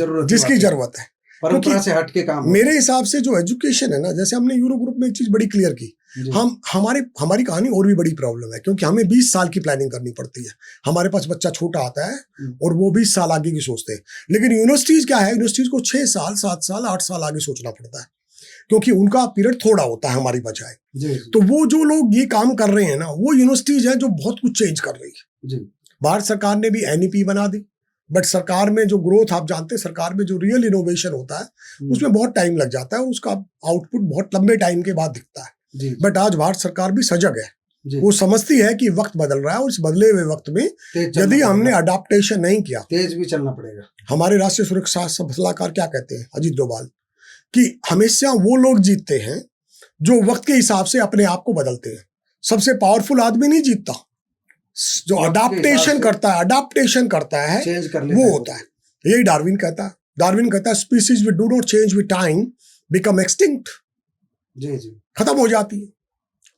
जरूरत है, परंपरा से हट के काम। मेरे हिसाब से जो एजुकेशन है ना, जैसे हमने यूरो ग्रुप में एक चीज बड़ी क्लियर की, हमारी कहानी और भी बड़ी प्रॉब्लम है, क्योंकि हमें 20 साल की प्लानिंग करनी पड़ती है। हमारे पास बच्चा छोटा आता है और वो 20 साल आगे की सोचते हैं, लेकिन यूनिवर्सिटीज क्या है, यूनिवर्सिटीज को 6 साल 7 साल 8 साल आगे सोचना पड़ता है, क्योंकि उनका पीरियड थोड़ा होता है हमारी बजाय। तो वो जो लोग ये काम कर रहे हैं ना, वो यूनिवर्सिटीज है जो बहुत कुछ चेंज कर रही है। भारत सरकार ने भी NEP बना दी, बट सरकार में जो ग्रोथ, आप जानते हैं, सरकार में जो रियल इनोवेशन होता है उसमें बहुत टाइम लग जाता है, उसका आउटपुट बहुत लंबे टाइम के बाद दिखता है। बट आज भारत सरकार भी सजग है, वो समझती है कि वक्त बदल रहा है, और इस बदले हुए वक्त में यदि हमने अडाप्टेशन नहीं किया, तेज भी चलना पड़ेगा। हमारे राष्ट्रीय सुरक्षा सलाहकार क्या कहते हैं, अजीत डोभाल, कि हमेशा वो लोग जीतते हैं जो वक्त के हिसाब से अपने आप को बदलते हैं। सबसे पावरफुल आदमी नहीं जीतता, जो अडाप्टेशन करता है चेंज कर लेता वो है होता है। यही डार्विन कहता है species which do not change with time become extinct, जी जी खत्म हो जाती है।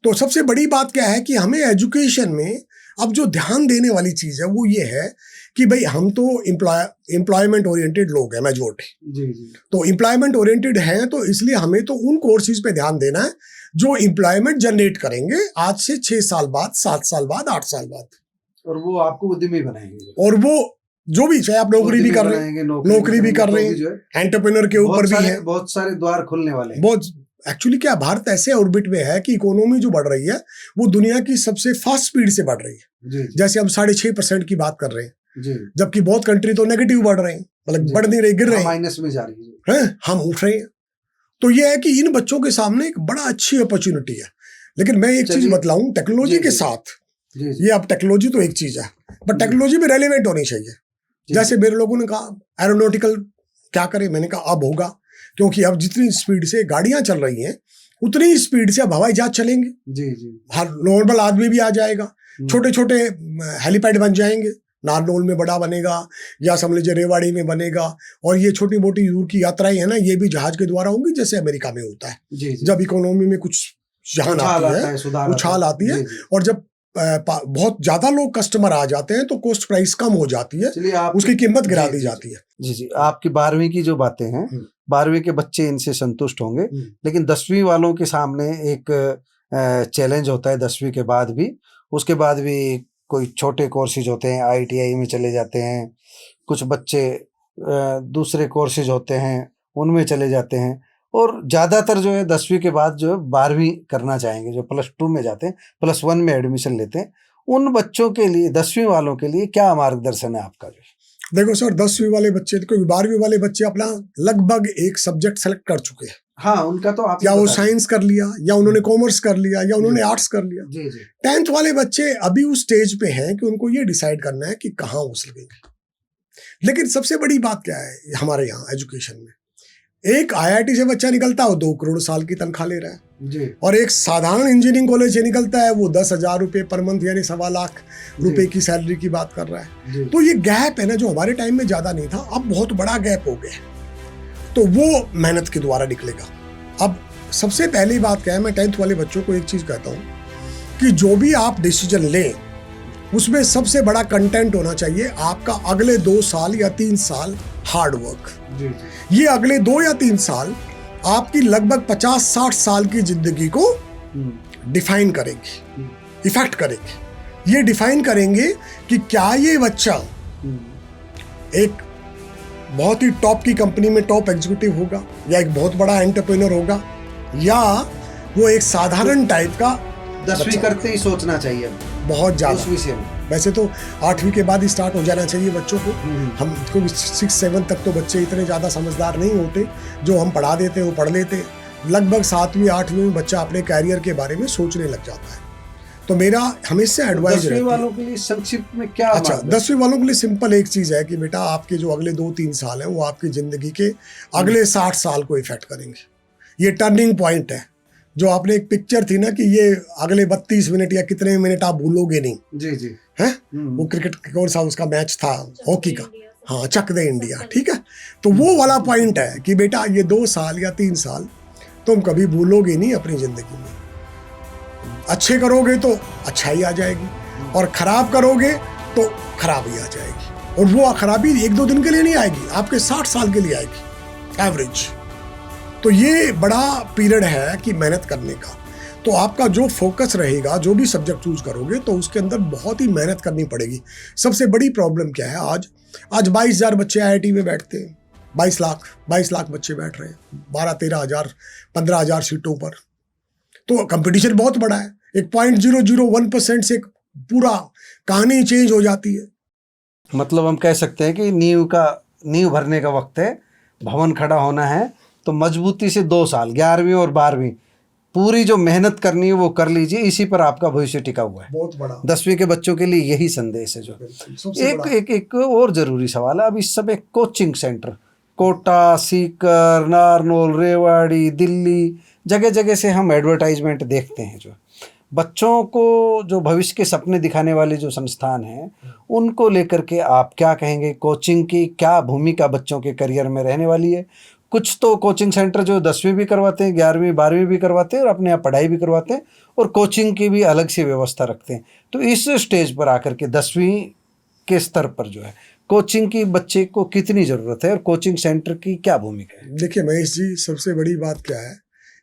तो सबसे बड़ी बात क्या है कि हमें एजुकेशन में अब जो ध्यान देने वाली चीज है वो ये है कि भाई हम तो एम्प्लॉयमेंट ओरिएंटेड लोग हैं मेजोरिटी, जी जी तो एम्प्लॉयमेंट ओरिएंटेड हैं, तो इसलिए हमें तो उन कोर्सेज पे ध्यान देना है जो एम्प्लॉयमेंट जनरेट करेंगे आज से 6 साल बाद, 7 साल बाद, 8 साल बाद, और वो आपको उद्यमी बनाएंगे। और वो जो भी, चाहे आप नौकरी भी कर रहे हैं, नौकरी भी कर रहे हैं, एंटरप्रेन्योर के ऊपर भी है, बहुत सारे द्वार खुलने वाले हैं। बहुत एक्चुअली क्या भारत ऐसे ऑर्बिट में है कि इकोनॉमी जो बढ़ रही है वो दुनिया की सबसे फास्ट स्पीड से बढ़ रही है। जी, जी, जैसे हम 6.5% की बात कर रहे हैं, जी, जबकि बहुत कंट्री तो नेगेटिव बढ़ रहे हैं, मतलब बढ़ नहीं रहे, गिर रहे हैं, माइनस में जा रही हैं, हम उठ रहे हैं। तो ये है कि इन बच्चों के सामने एक बड़ा अच्छी अपॉर्चुनिटी है। लेकिन मैं एक चीज बतलाऊं टेक्नोलॉजी के साथ, ये अब टेक्नोलॉजी तो एक चीज है, पर टेक्नोलॉजी भी रेलेवेंट होनी चाहिए। जैसे मेरे लोगों ने कहा एरोनॉटिकल क्या करे, मैंने कहा अब होगा, क्योंकि अब जितनी स्पीड से गाड़ियां चल रही हैं उतनी ही स्पीड से अब हवाई जहाज चलेंगे। जी जी, हर नॉर्मल आदमी भी आ जाएगा, छोटे छोटे हेलीपैड बन जाएंगे, नारनौल में बड़ा बनेगा या समझ लीजिए रेवाड़ी में बनेगा, और ये छोटी मोटी दूर की यात्राएं है ना, ये भी जहाज के द्वारा होंगी जैसे अमेरिका में होता है। जी जी, जब इकोनॉमी में कुछ जहान आती है, उछाल आती है, और जब बहुत ज्यादा लोग कस्टमर आ जाते हैं तो कॉस्ट प्राइस कम हो जाती है, उसकी कीमत गिरा दी जाती है। जी जी, आपकी 12वीं की जो बातें हैं, 12वीं के बच्चे इनसे संतुष्ट होंगे, लेकिन 10वीं वालों के सामने एक चैलेंज होता है 10वीं के बाद भी। उसके बाद भी कोई छोटे कोर्सेज होते हैं, ITI में चले जाते हैं, कुछ बच्चे दूसरे कोर्सेज होते हैं उनमें चले जाते हैं, और ज़्यादातर जो है 10वीं के बाद जो है 12वीं करना चाहेंगे, जो +2 में जाते हैं, +1 में एडमिशन लेते हैं। उन बच्चों के लिए, 10वीं वालों के लिए क्या मार्गदर्शन है आपका? जो देखो सर, 10वीं वाले बच्चे, क्योंकि 12वीं वाले बच्चे अपना लगभग एक सब्जेक्ट सेलेक्ट कर चुके हैं। हाँ, उनका तो आप या वो साइंस कर लिया, या उन्होंने कॉमर्स कर लिया, या उन्होंने आर्ट्स कर लिया। जी जी, 10th वाले बच्चे अभी उस स्टेज पे हैं कि उनको ये डिसाइड करना है कि कहाँ घुस लगेंगे। लेकिन सबसे बड़ी बात क्या है हमारे यहाँ एजुकेशन में, एक IIT से बच्चा निकलता है वो 2 करोड़ साल की तनख्वाह ले रहा है जी, और एक साधारण इंजीनियरिंग कॉलेज से निकलता है वो 10,000 रुपये पर मंथ यानी 1.25 लाख रुपए की सैलरी की बात कर रहा है। तो ये गैप है ना, जो हमारे टाइम में ज्यादा नहीं था, अब बहुत बड़ा गैप हो गया है, तो वो मेहनत के द्वारा निकलेगा। अब सबसे पहली बात क्या है, मैं 10th वाले बच्चों को एक चीज कहता हूँ कि जो भी आप डिसीजन लें उसमें सबसे बड़ा कंटेंट होना चाहिए आपका अगले 2 साल या 3 साल हार्ड वर्क। ये अगले 2 या 3 साल आपकी लगभग 50-60 साल की जिंदगी को डिफाइन करेंगे, इफेक्ट करेंगे। ये डिफाइन करेंगे कि क्या ये बच्चा एक बहुत ही टॉप की कंपनी में टॉप एग्जीक्यूटिव होगा, या एक बहुत बड़ा एंटरप्रेन्योर होगा, या वो एक साधारण टाइप का 10वीं करते ही सोचना चाहिए बहुत ज्यादा उस विषय में। वैसे तो 8वीं के बाद ही स्टार्ट हो जाना चाहिए बच्चों को। हम क्योंकि 6-7 तक तो बच्चे इतने ज़्यादा समझदार नहीं होते, जो हम पढ़ा देते हैं वो पढ़ लेते हैं। लगभग 7वीं-8वीं में बच्चा अपने कैरियर के बारे में सोचने लग जाता है। तो मेरा हमेशा एडवाइस 10वीं वालों के लिए संक्षिप्त में क्या? अच्छा, 10वीं वालों के लिए सिंपल एक चीज़ है कि बेटा आपके जो अगले 2-3 साल हैं वो आपकी ज़िंदगी के अगले 60 साल को इफेक्ट करेंगे। ये टर्निंग पॉइंट है। जो आपने एक पिक्चर थी ना कि ये अगले 32 मिनट या कितने मिनट आप भूलोगे नहीं। जी जी, है वो क्रिकेट कौन सा उसका मैच था, हॉकी का, हाँ, चक दे इंडिया, ठीक है। तो वो वाला पॉइंट है कि बेटा ये 2 साल या 3 साल तुम कभी भूलोगे नहीं अपनी जिंदगी में। अच्छे करोगे तो अच्छाई आ जाएगी, और खराब करोगे तो खराबी आ जाएगी, और वो खराबी 1-2 दिन के लिए नहीं आएगी, आपके 60 साल के लिए आएगी एवरेज। तो ये बड़ा पीरियड है कि मेहनत करने का। तो आपका जो फोकस रहेगा, जो भी सब्जेक्ट चूज करोगे, तो उसके अंदर बहुत ही मेहनत करनी पड़ेगी। सबसे बड़ी प्रॉब्लम क्या है, आज 22,000 बच्चे IIT में बैठते हैं, 22 लाख बच्चे बैठ रहे हैं 12-13 हज़ार 15 हज़ार सीटों पर। तो कंपटीशन बहुत बड़ा है। एक 0.001% से पूरा कहानी चेंज हो जाती है। मतलब हम कह सकते हैं कि नींव भरने का वक्त है, भवन खड़ा होना है, तो मजबूती से 2 साल 11वीं और 12वीं पूरी जो मेहनत करनी है वो कर लीजिए। इसी पर आपका भविष्य टिका हुआ है। बहुत बड़ा 10वीं के बच्चों के लिए यही संदेश है। जो एक और जरूरी सवाल है, अब इस समय कोचिंग सेंटर कोटा, सीकर, नारनौल, रेवाड़ी, दिल्ली, जगह जगह से हम एडवर्टाइजमेंट देखते हैं। जो बच्चों को जो भविष्य के सपने दिखाने वाले जो संस्थान हैं उनको लेकर के आप क्या कहेंगे? कोचिंग की क्या भूमिका बच्चों के करियर में रहने वाली है? कुछ तो कोचिंग सेंटर जो 10वीं भी करवाते हैं, 11वीं 12वीं भी करवाते हैं और अपने यहाँ पढ़ाई भी करवाते हैं और कोचिंग की भी अलग से व्यवस्था रखते हैं। तो इस स्टेज पर आकर के 10वीं के स्तर पर जो है कोचिंग की बच्चे को कितनी ज़रूरत है और कोचिंग सेंटर की क्या भूमिका है? देखिए महेश जी, सबसे बड़ी बात क्या है,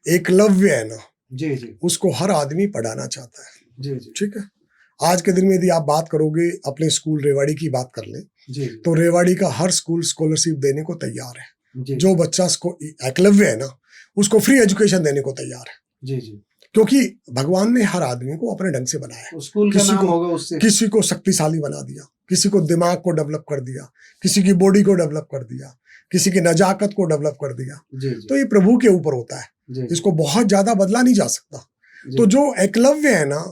एकलव्य है ना, जी जी उसको हर आदमी पढ़ाना चाहता है। जी जी ठीक है। आज के दिन में यदि आप बात करोगे, अपने स्कूल रेवाड़ी की बात कर लें, जी तो रेवाड़ी का हर स्कूल स्कॉलरशिप देने को तैयार है। जी जो बच्चा एकलव्य है ना, उसको फ्री एजुकेशन देने को तैयार है, जी जी क्योंकि भगवान ने हर आदमी को अपने ढंग से बनाया है। स्कूल का किसी नाम को- होगा उससे। किसी को शक्तिशाली बना दिया, किसी को दिमाग को डेवलप कर दिया, किसी की बॉडी को डेवलप कर दिया, किसी की नजाकत को डेवलप कर दिया। जी जी तो ये प्रभु के ऊपर होता है, जी इसको बहुत ज्यादा बदला नहीं जा सकता। जी तो जो एकलव्य है ना,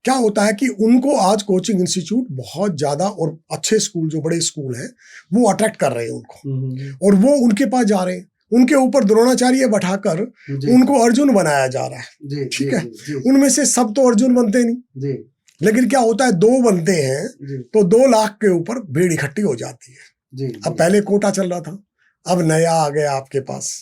क्या होता है कि उनको आज कोचिंग इंस्टीट्यूट बहुत ज्यादा, और अच्छे स्कूल जो बड़े स्कूल हैं वो अट्रैक्ट कर रहे हैं उनको, और वो उनके पास जा रहे हैं। उनके ऊपर द्रोणाचार्य बैठाकर जी उनको अर्जुन बनाया जा रहा है। जी ठीक है। जी उनमें से सब तो अर्जुन बनते नहीं, जी लेकिन क्या होता है, 2 बनते हैं जी तो 2 लाख के ऊपर भीड़ इकट्ठी हो जाती है। जी अब पहले कोटा चल रहा था, अब नया आ गया आपके पास,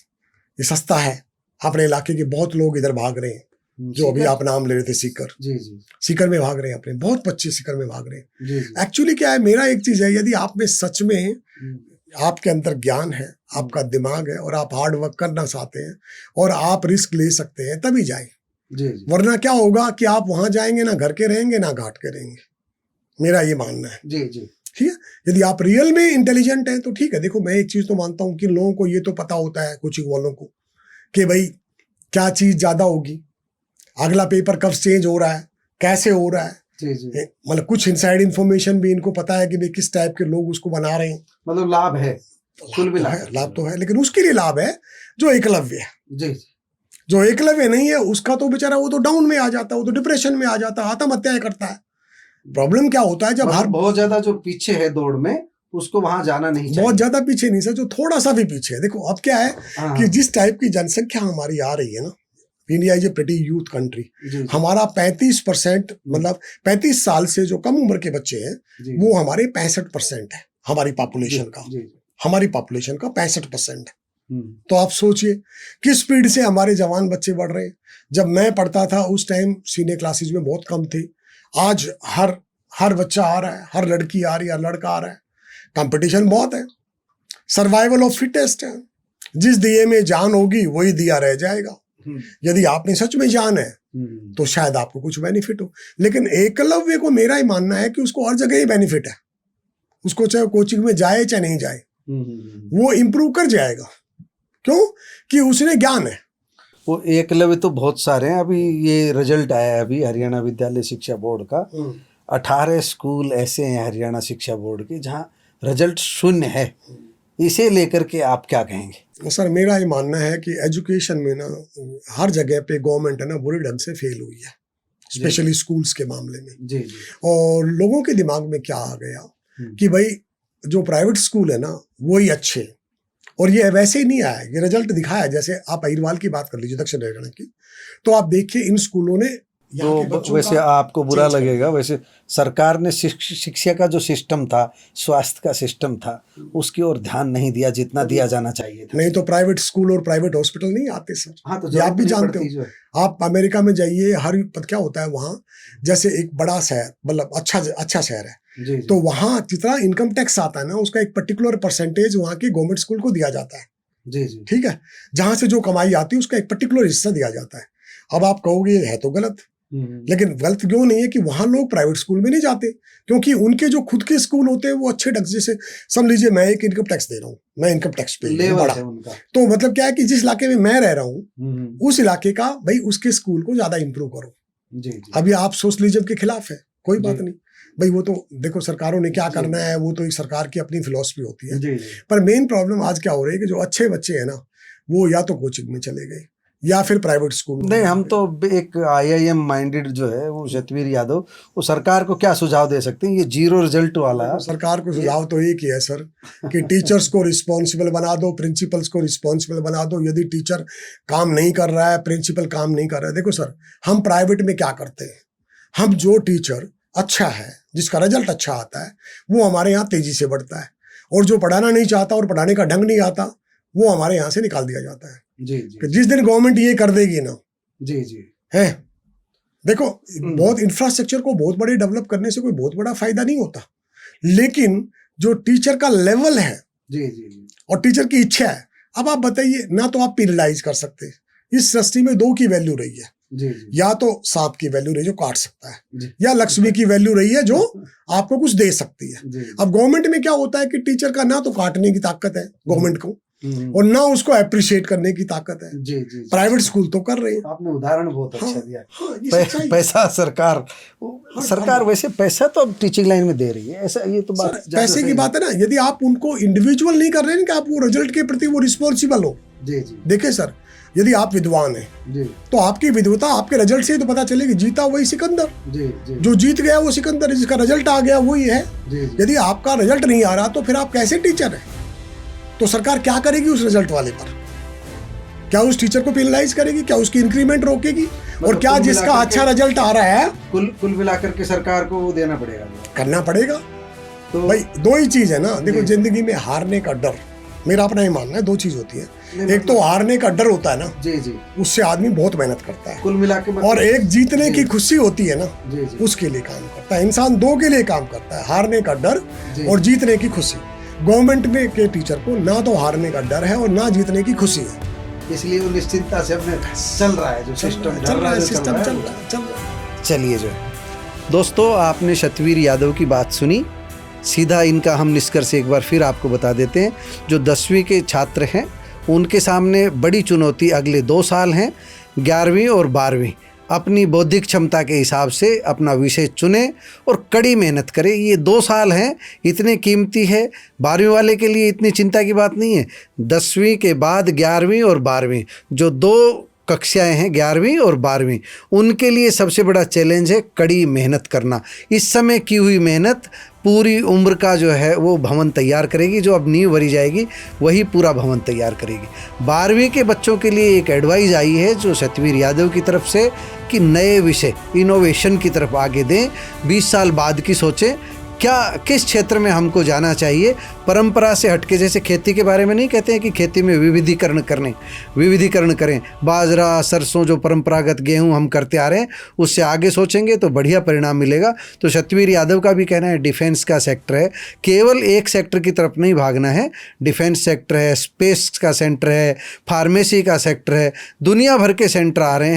ये सस्ता है। अपने इलाके के बहुत लोग इधर भाग रहे हैं, जो अभी आप नाम ले रहे थे, सीकर। जी जी सीकर में भाग रहे हैं, अपने बहुत बच्चे सीकर में भाग रहे हैं। जी एक्चुअली क्या है, मेरा एक चीज है, यदि आप में सच में जी आपके अंदर ज्ञान है, आपका दिमाग है, और आप हार्ड वर्क करना चाहते हैं और आप रिस्क ले सकते हैं, तभी जाएं। जी वरना क्या होगा कि आप वहां जाएंगे, ना घर के रहेंगे ना घाट के रहेंगे। मेरा ये मानना है। जी जी ठीक है। यदि आप रियल में इंटेलिजेंट हैं तो ठीक है। देखो, मैं एक चीज तो मानता हूँ कि लोगों को ये तो पता होता है, कोचिंग वालों को, कि भाई क्या चीज ज्यादा होगी, अगला पेपर कब चेंज हो रहा है, कैसे हो रहा है। जी जी मतलब कुछ इनसाइड इंफॉर्मेशन भी इनको पता है कि भाई किस टाइप के लोग उसको बना रहे हैं। मतलब लाभ है, कुल मिला लाभ तो है, लेकिन उसके लिए लाभ है जो एकलव्य है। जी जो एकलव्य नहीं है उसका तो बेचारा, वो तो डाउन में आ जाता है, वो तो डिप्रेशन में आ जाता है, आत्महत्याएं करता है। प्रॉब्लम क्या होता है, जब हर बहुत ज्यादा जो पीछे है दौड़ में, उसको वहां जाना नहीं चाहिए। बहुत ज्यादा पीछे नहीं सर, जो थोड़ा सा भी पीछे है। देखो अब क्या है हाँ, कि जिस टाइप की जनसंख्या हमारी आ रही है ना, India is a pretty youth country. जी हमारा 35%, मतलब 35 साल से जो कम उम्र के बच्चे हैं, जी वो हमारे 65% है हमारी पॉपुलेशन का। जी हमारी पॉपुलेशन का 65% है। हम्म, तो आप सोचिए किस स्पीड से हमारे जवान बच्चे बढ़ रहे हैं। जब मैं पढ़ता था उस टाइम सीनियर क्लासेस में बहुत कम थे। आज हर बच्चा आ रहा है, हर लड़की आ रही है, हर लड़का आ रहा है। कंपटीशन बहुत है, सर्वाइवल ऑफ फिटेस्ट है। जिस दिए में जान होगी वही दिया रह जाएगा। यदि आप में सच में जान है तो शायद आपको कुछ बेनिफिट हो। लेकिन एकलव्य को मेरा ही मानना है कि उसको हर जगह ही बेनिफिट है। उसको चाहे कोचिंग में जाए चाहे नहीं जाए, वो इम्प्रूव कर जाएगा। क्यों? कि उसने ज्ञान है। वो एकलव्य तो बहुत सारे हैं। अभी ये रिजल्ट आया है अभी हरियाणा विद्यालय शिक्षा बोर्ड का, 18 स्कूल ऐसे हैं हरियाणा शिक्षा बोर्ड के जहाँ रिजल्ट 0 है। इसे लेकर के आप क्या कहेंगे? सर मेरा ये मानना है कि एजुकेशन में ना हर जगह पे गवर्नमेंट है ना बुरे ढंग से फेल हुई है, स्पेशली स्कूल्स के मामले में। जी जी और लोगों के दिमाग में क्या आ गया कि भाई जो प्राइवेट स्कूल है ना वही अच्छे, और ये वैसे ही नहीं आया, ये रिजल्ट दिखाया। जैसे आप अहिरवाल की बात कर लीजिए, दक्षिण हरियाणा की, तो आप देखिए इन स्कूलों ने तो वैसे आपको बुरा लगेगा, वैसे सरकार ने शिक्षा का जो सिस्टम था, स्वास्थ्य का सिस्टम था, उसकी ओर ध्यान नहीं दिया जितना दिया जाना चाहिए था। नहीं तो प्राइवेट स्कूल और प्राइवेट हॉस्पिटल नहीं आते सर। हाँ, तो ये आप भी जानते हो। आप अमेरिका में जाइए, हर क्या होता है वहाँ, जैसे एक बड़ा शहर, मतलब अच्छा शहर है, जी, तो वहाँ जितना इनकम टैक्स आता है ना, उसका एक पर्टिकुलर परसेंटेज वहाँ की गवर्नमेंट स्कूल को दिया जाता है। जी जी ठीक है। जहाँ से जो कमाई आती है उसका एक पर्टिकुलर हिस्सा दिया जाता है। अब आप कहोगे ये है तो गलत, लेकिन गलत क्यों नहीं है कि वहां लोग प्राइवेट स्कूल में नहीं जाते, क्योंकि उनके जो खुद के स्कूल होते हैं वो अच्छे ढंग से, समझ लीजिए मैं एक इनकम टैक्स दे रहा हूँ, मैं इनकम टैक्स पे बड़ा, तो मतलब क्या है कि जिस इलाके में मैं रह रहा हूँ उस इलाके का भाई उसके स्कूल को ज्यादा इंप्रूव करो। अभी आप सोशलिज्म के खिलाफ है, कोई बात नहीं भाई, वो तो देखो सरकारों ने क्या करना है, वो तो एक सरकार की अपनी फिलॉसफी होती है। पर मेन प्रॉब्लम आज क्या हो रही है कि जो अच्छे बच्चे हैं ना, वो या तो कोचिंग में चले गए, या फिर प्राइवेट स्कूल में। नहीं, हम तो एक IIM माइंडेड जो है वो सतवीर यादव, वो सरकार को क्या सुझाव दे सकते हैं? ये जीरो रिजल्ट वाला तो सरकार को सुझाव तो एक ही है सर कि टीचर्स को रिस्पॉन्सिबल बना दो, प्रिंसिपल्स को रिस्पॉन्सिबल बना दो। यदि टीचर काम नहीं कर रहा है, प्रिंसिपल काम नहीं कर रहा है, देखो सर हम प्राइवेट में क्या करते हैं, हम जो टीचर अच्छा है, जिसका रिजल्ट अच्छा आता है, वो हमारे यहाँ तेजी से बढ़ता है, और जो पढ़ाना नहीं चाहता और पढ़ाने का ढंग नहीं आता, वो हमारे यहाँ से निकाल दिया जाता है। जी जी कि जिस दिन गवर्नमेंट ये कर देगी ना, जी जी है, देखो बहुत इंफ्रास्ट्रक्चर को बहुत बड़े डेवलप करने से कोई बहुत बड़ा फायदा नहीं होता, लेकिन जो टीचर का लेवल है जी जी जी और टीचर की इच्छा है, अब आप बताइए ना, तो आप पेनलाइज कर सकते हैं। इस सृष्टि में दो की वैल्यू रही है, जी जी या तो सांप की वैल्यू रही जो काट सकता है, जी। या लक्ष्मी की वैल्यू रही है जो आपको कुछ दे सकती है। जी अब गवर्नमेंट में क्या होता है कि टीचर का ना तो काटने की ताकत है गवर्नमेंट को, और ना उसको अप्रिशिएट करने की ताकत है। जी जी प्राइवेट स्कूल तो कर रहे हैं। आपने उदाहरण बहुत अच्छा दिया। हाँ, ये सच्चाई है। पैसा सरकार वैसे पैसा तो अब टीचिंग लाइन में दे रही है, ऐसा ये तो बात सर, पैसे की बात है ना, यदि आप उनको इंडिविजुअल नहीं कर रहे हैं कि आप वो रिजल्ट के प्रति वो रिस्पॉन्सिबल हो। जी जी देखिए सर, यदि आप विद्वान हैं जी तो आपकी विद्वता आपके रिजल्ट से ही तो पता चलेगी। जीता वही सिकंदर, जी जी जो जीत गया वो सिकंदर, जिसका रिजल्ट आ गया वही है। जी जी यदि आपका रिजल्ट नहीं आ रहा तो फिर आप कैसे टीचर हैं? तो सरकार क्या करेगी उस रिजल्ट वाले पर? क्या उस टीचर को पेनलाइज करेगी? क्या उसकी इंक्रीमेंट रोकेगी? और क्या कुल जिसका मिलाकर अच्छा के- रिजल्ट आ रहा है कुल मिलाकर के सरकार को वो देना पड़ेगा। करना पड़ेगा। तो भाई दो ही चीज है ना, देखो जी। जिंदगी में हारने का डर, मेरा अपना ही मानना है, दो चीज होती है। नहीं, एक तो हारने का डर होता है ना, जी जी उससे आदमी बहुत मेहनत करता है, कुल मिला के और एक जीतने की खुशी होती है ना, जी जी उसके लिए काम करता है इंसान। दो के लिए काम करता है, हारने का डर जी। और जीतने की खुशी। गवर्नमेंट में के टीचर को ना तो हारने का डर है और ना जीतने की खुशी है। इसलिए वो निश्चिंतता से अपने चल रहा है, जो सिस्टम चल रहा है, सिस्टम चल रहा है, चल रहा है। चलिए जो दोस्तों, आपने सतवीर यादव की बात सुनी। सीधा इनका हम निष्कर्ष एक बार फिर आपको बता देते हैं। जो 10वीं के छात्र हैं उनके सामने बड़ी चुनौती अगले 2 साल हैं। 11वीं और 12वीं अपनी बौद्धिक क्षमता के हिसाब से अपना विषय चुने और कड़ी मेहनत करें। ये 2 साल हैं, इतने कीमती है। 12वीं वाले के लिए इतनी चिंता की बात नहीं है। 10वीं के बाद 11वीं और 12वीं जो 2 कक्षाएं हैं, 11वीं और 12वीं, उनके लिए सबसे बड़ा चैलेंज है कड़ी मेहनत करना। इस समय की हुई मेहनत पूरी उम्र का जो है वो भवन तैयार करेगी। जो अब नींव भरी जाएगी वही पूरा भवन तैयार करेगी। 12वीं के बच्चों के लिए एक एडवाइस आई है जो सतवीर यादव की तरफ से कि नए विषय इनोवेशन की तरफ आगे दें। 20 साल बाद की सोचें, क्या किस क्षेत्र में हमको जाना चाहिए, परंपरा से हटके। जैसे खेती के बारे में नहीं कहते हैं कि खेती में विविधीकरण करें। बाजरा, सरसों, जो परंपरागत गेहूं हम करते आ रहे हैं, उससे आगे सोचेंगे तो बढ़िया परिणाम मिलेगा। तो सतवीर यादव का भी कहना है डिफेंस का सेक्टर है, केवल एक सेक्टर की तरफ नहीं भागना है। डिफेंस सेक्टर है, स्पेस का सेंटर है, फार्मेसी का सेक्टर है, दुनिया भर के सेक्टर आ रहे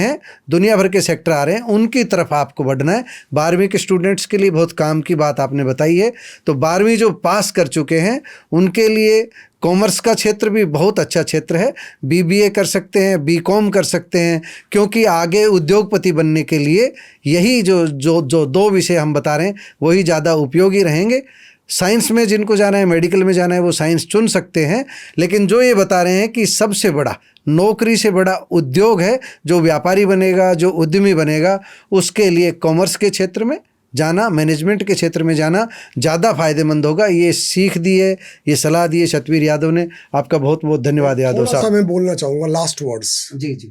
हैं, उनकी तरफ आपको बढ़ना है। 12वीं के स्टूडेंट्स के लिए बहुत काम की बात आपने बताई है। तो 12वीं जो पास कर चुके हैं उनके लिए कॉमर्स का क्षेत्र भी बहुत अच्छा क्षेत्र है। BBA कर सकते हैं, BCom कर सकते हैं, क्योंकि आगे उद्योगपति बनने के लिए यही जो 2 विषय हम बता रहे हैं वही ज़्यादा उपयोगी रहेंगे। साइंस में जिनको जाना है, मेडिकल में जाना है, वो साइंस चुन सकते हैं। लेकिन जो ये बता रहे हैं कि सबसे बड़ा नौकरी से बड़ा उद्योग है, जो व्यापारी बनेगा, जो उद्यमी बनेगा, उसके लिए कॉमर्स के क्षेत्र में जाना, मैनेजमेंट के क्षेत्र में जाना ज़्यादा फायदेमंद होगा। ये सीख दी है, ये सलाह दी है सतवीर यादव ने। आपका बहुत बहुत धन्यवाद यादव थोड़ा सा साहब। मैं बोलना चाहूँगा लास्ट वर्ड्स। जी जी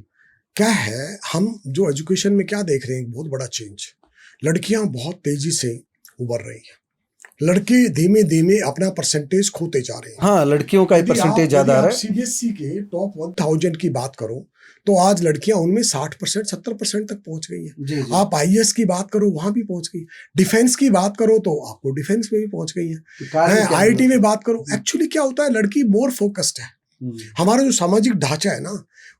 क्या है, हम जो एजुकेशन में क्या देख रहे हैं, बहुत बड़ा चेंज। लड़कियां बहुत तेजी से उभर रही हैं, लड़के धीमे धीमे अपना परसेंटेज खोते जा रहे हैं। हाँ, लड़कियों का ही परसेंटेज ज़्यादा आ रहा है। CBSE के टॉप 1000 की बात करो तो आज लड़कियां उनमें 60% 70% तक पहुंच गई हैं। जी जी आप IAS की बात करो, वहां भी पहुंच गई। डिफेंस की बात करो तो आपको डिफेंस में भी पहुंच गई है। IT में बात करो, एक्चुअली क्या होता है, लड़की मोर फोकस्ड है। हमारा जो सामाजिक ढांचा है ना,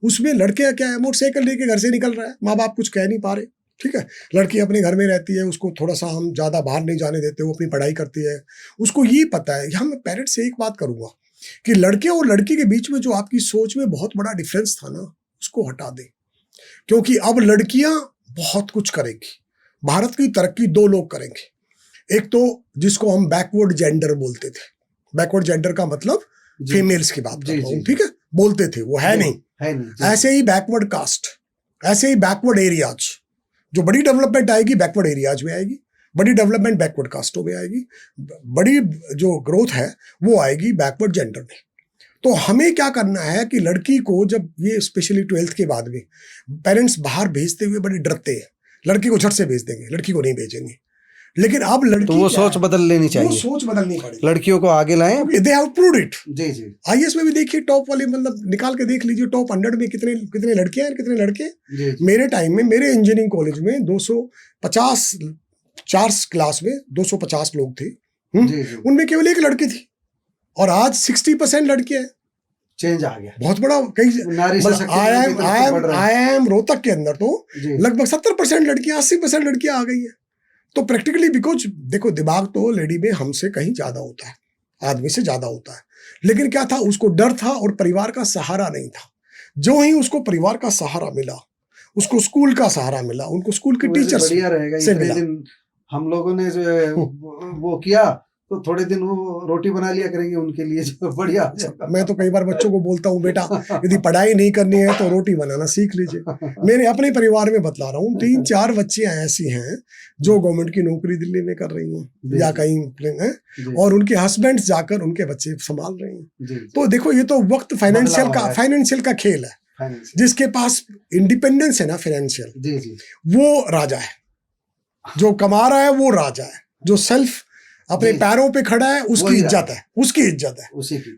उसमें लड़के क्या है, मोटरसाइकिल लेके घर से निकल रहा है, माँ बाप कुछ कह नहीं पा रहे, ठीक है। लड़की अपने घर में रहती है, उसको थोड़ा सा हम ज़्यादा बाहर नहीं जाने देते, वो अपनी पढ़ाई करती है। उसको ये पता है। यहाँ मैं पेरेंट्स से एक बात करूँगा कि लड़के और लड़की के बीच में जो आपकी सोच में बहुत बड़ा डिफरेंस था ना, उसको हटा दें, क्योंकि अब लड़कियां बहुत कुछ करेंगी। भारत की तरक्की 2 लोग करेंगे। एक तो जिसको हम बैकवर्ड जेंडर बोलते थे, बैकवर्ड जेंडर का मतलब फीमेल्स की बात कर रहा हूँ, ठीक है, बोलते थे, वो है नहीं, है नहीं जी। ऐसे ही बैकवर्ड कास्ट, ऐसे ही बैकवर्ड एरियाज, जो बड़ी डेवलपमेंट आएगी बैकवर्ड एरियाज में आएगी, बड़ी डेवलपमेंट बैकवर्ड कास्टों में आएगी, बड़ी जो ग्रोथ है वो आएगी बैकवर्ड जेंडर में। तो हमें क्या करना है कि लड़की को, जब ये स्पेशली 12th के बाद में पेरेंट्स बाहर भेजते हुए बड़े डरते हैं, लड़की को झट से भेज देंगे, लड़की को नहीं भेजेंगे। लेकिन अब लड़की, तो वो सोच बदल लेनी वो चाहिए, सोच बदलनी पड़ेगी, लड़कियों को आगे लाएं। They have proved it. जी जी आईएएस में भी देखिए, टॉप वाले मतलब निकाल के देख लीजिए, टॉप 100 में कितने कितने लड़कियां हैं, कितने लड़के। जी जी। मेरे टाइम में, मेरे इंजीनियरिंग कॉलेज में 250, 4 क्लास में 250 लोग थे, जी जी। उनमें केवल एक लड़की थी, और आज 60% लड़कियां हैं। चेंज आ गया, बहुत बड़ा, कई नारी सशक्तिकरण की तरफ बढ़ रहा है। आई एम रोहतक के अंदर तो जी। लगभग 70% लड़कियां, 80% लड़कियां आ गई है। तो प्रैक्टिकली, बिकॉज देखो, दिमाग तो लेडी में हमसे कहीं ज्यादा होता है, आदमी से ज्यादा होता है। लेकिन क्या था, उसको डर था और परिवार का सहारा नहीं था। जो ही उसको परिवार का सहारा मिला, उसको स्कूल का सहारा मिला, उनको स्कूल के टीचर्स बढ़िया रहेगा। से इतने मिला। दिन हम लोगों ने जो है वो किया, तो थोड़े दिन वो रोटी बना लिया करेंगे उनके लिए, जो बढ़िया हो जाएगा। मैं तो कई बार बच्चों को बोलता हूँ, बेटा यदि पढ़ाई नहीं करनी है तो रोटी बनाना सीख लीजिए। मेरे अपने परिवार में बतला रहा हूँ, 3-4 बच्चियां ऐसी हैं जो गवर्नमेंट की नौकरी दिल्ली में कर रही हैं या कहीं हैं, और उनके हस्बैंड्स जाकर उनके बच्चे संभाल रहे हैं। तो देखो, ये तो वक्त फाइनेंशियल का खेल है। जिसके पास इंडिपेंडेंस है ना फाइनेंशियल, जी जी, वो राजा है। जो कमा रहा है वो राजा है। जो सेल्फ अपने पैरों पे खड़ा है, उसकी इज्जत है, उसकी इज्जत है।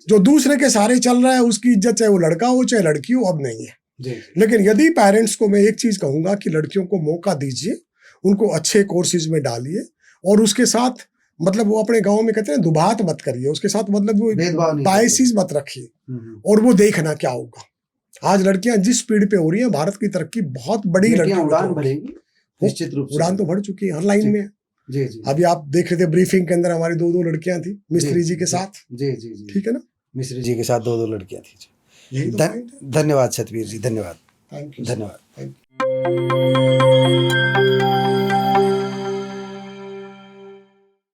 जो दूसरे के सहारे चल रहा है, उसकी इज्जत, चाहे वो लड़का हो चाहे लड़की हो, अब नहीं है। जी। लेकिन यदि पेरेंट्स को मैं एक चीज कहूंगा कि लड़कियों को मौका दीजिए, उनको अच्छे कोर्सेज में डालिए, और उसके साथ मतलब वो अपने गांव में कहते हैं दुबात मत करिए, उसके साथ मतलब वो बायसेस मत रखिए, और वो देखना क्या होगा। आज लड़कियां जिस स्पीड पे हो रही हैं, भारत की तरक्की बहुत बड़ी, लड़कियां उड़ान भरेंगी, निश्चित रूप से उड़ान तो भर चुकी है, हर लाइन में। जी जी। अभी आप देख रहे थे ब्रीफिंग के अंदर हमारी 2 लड़कियां थी मिस्त्री जी के साथ। जी जी जी, ठीक है ना, मिस्त्री जी के साथ 2 लड़कियां थी। यही तो point है। धन्यवाद सतवीर जी, धन्यवाद, थैंक यू, धन्यवाद। Thank you.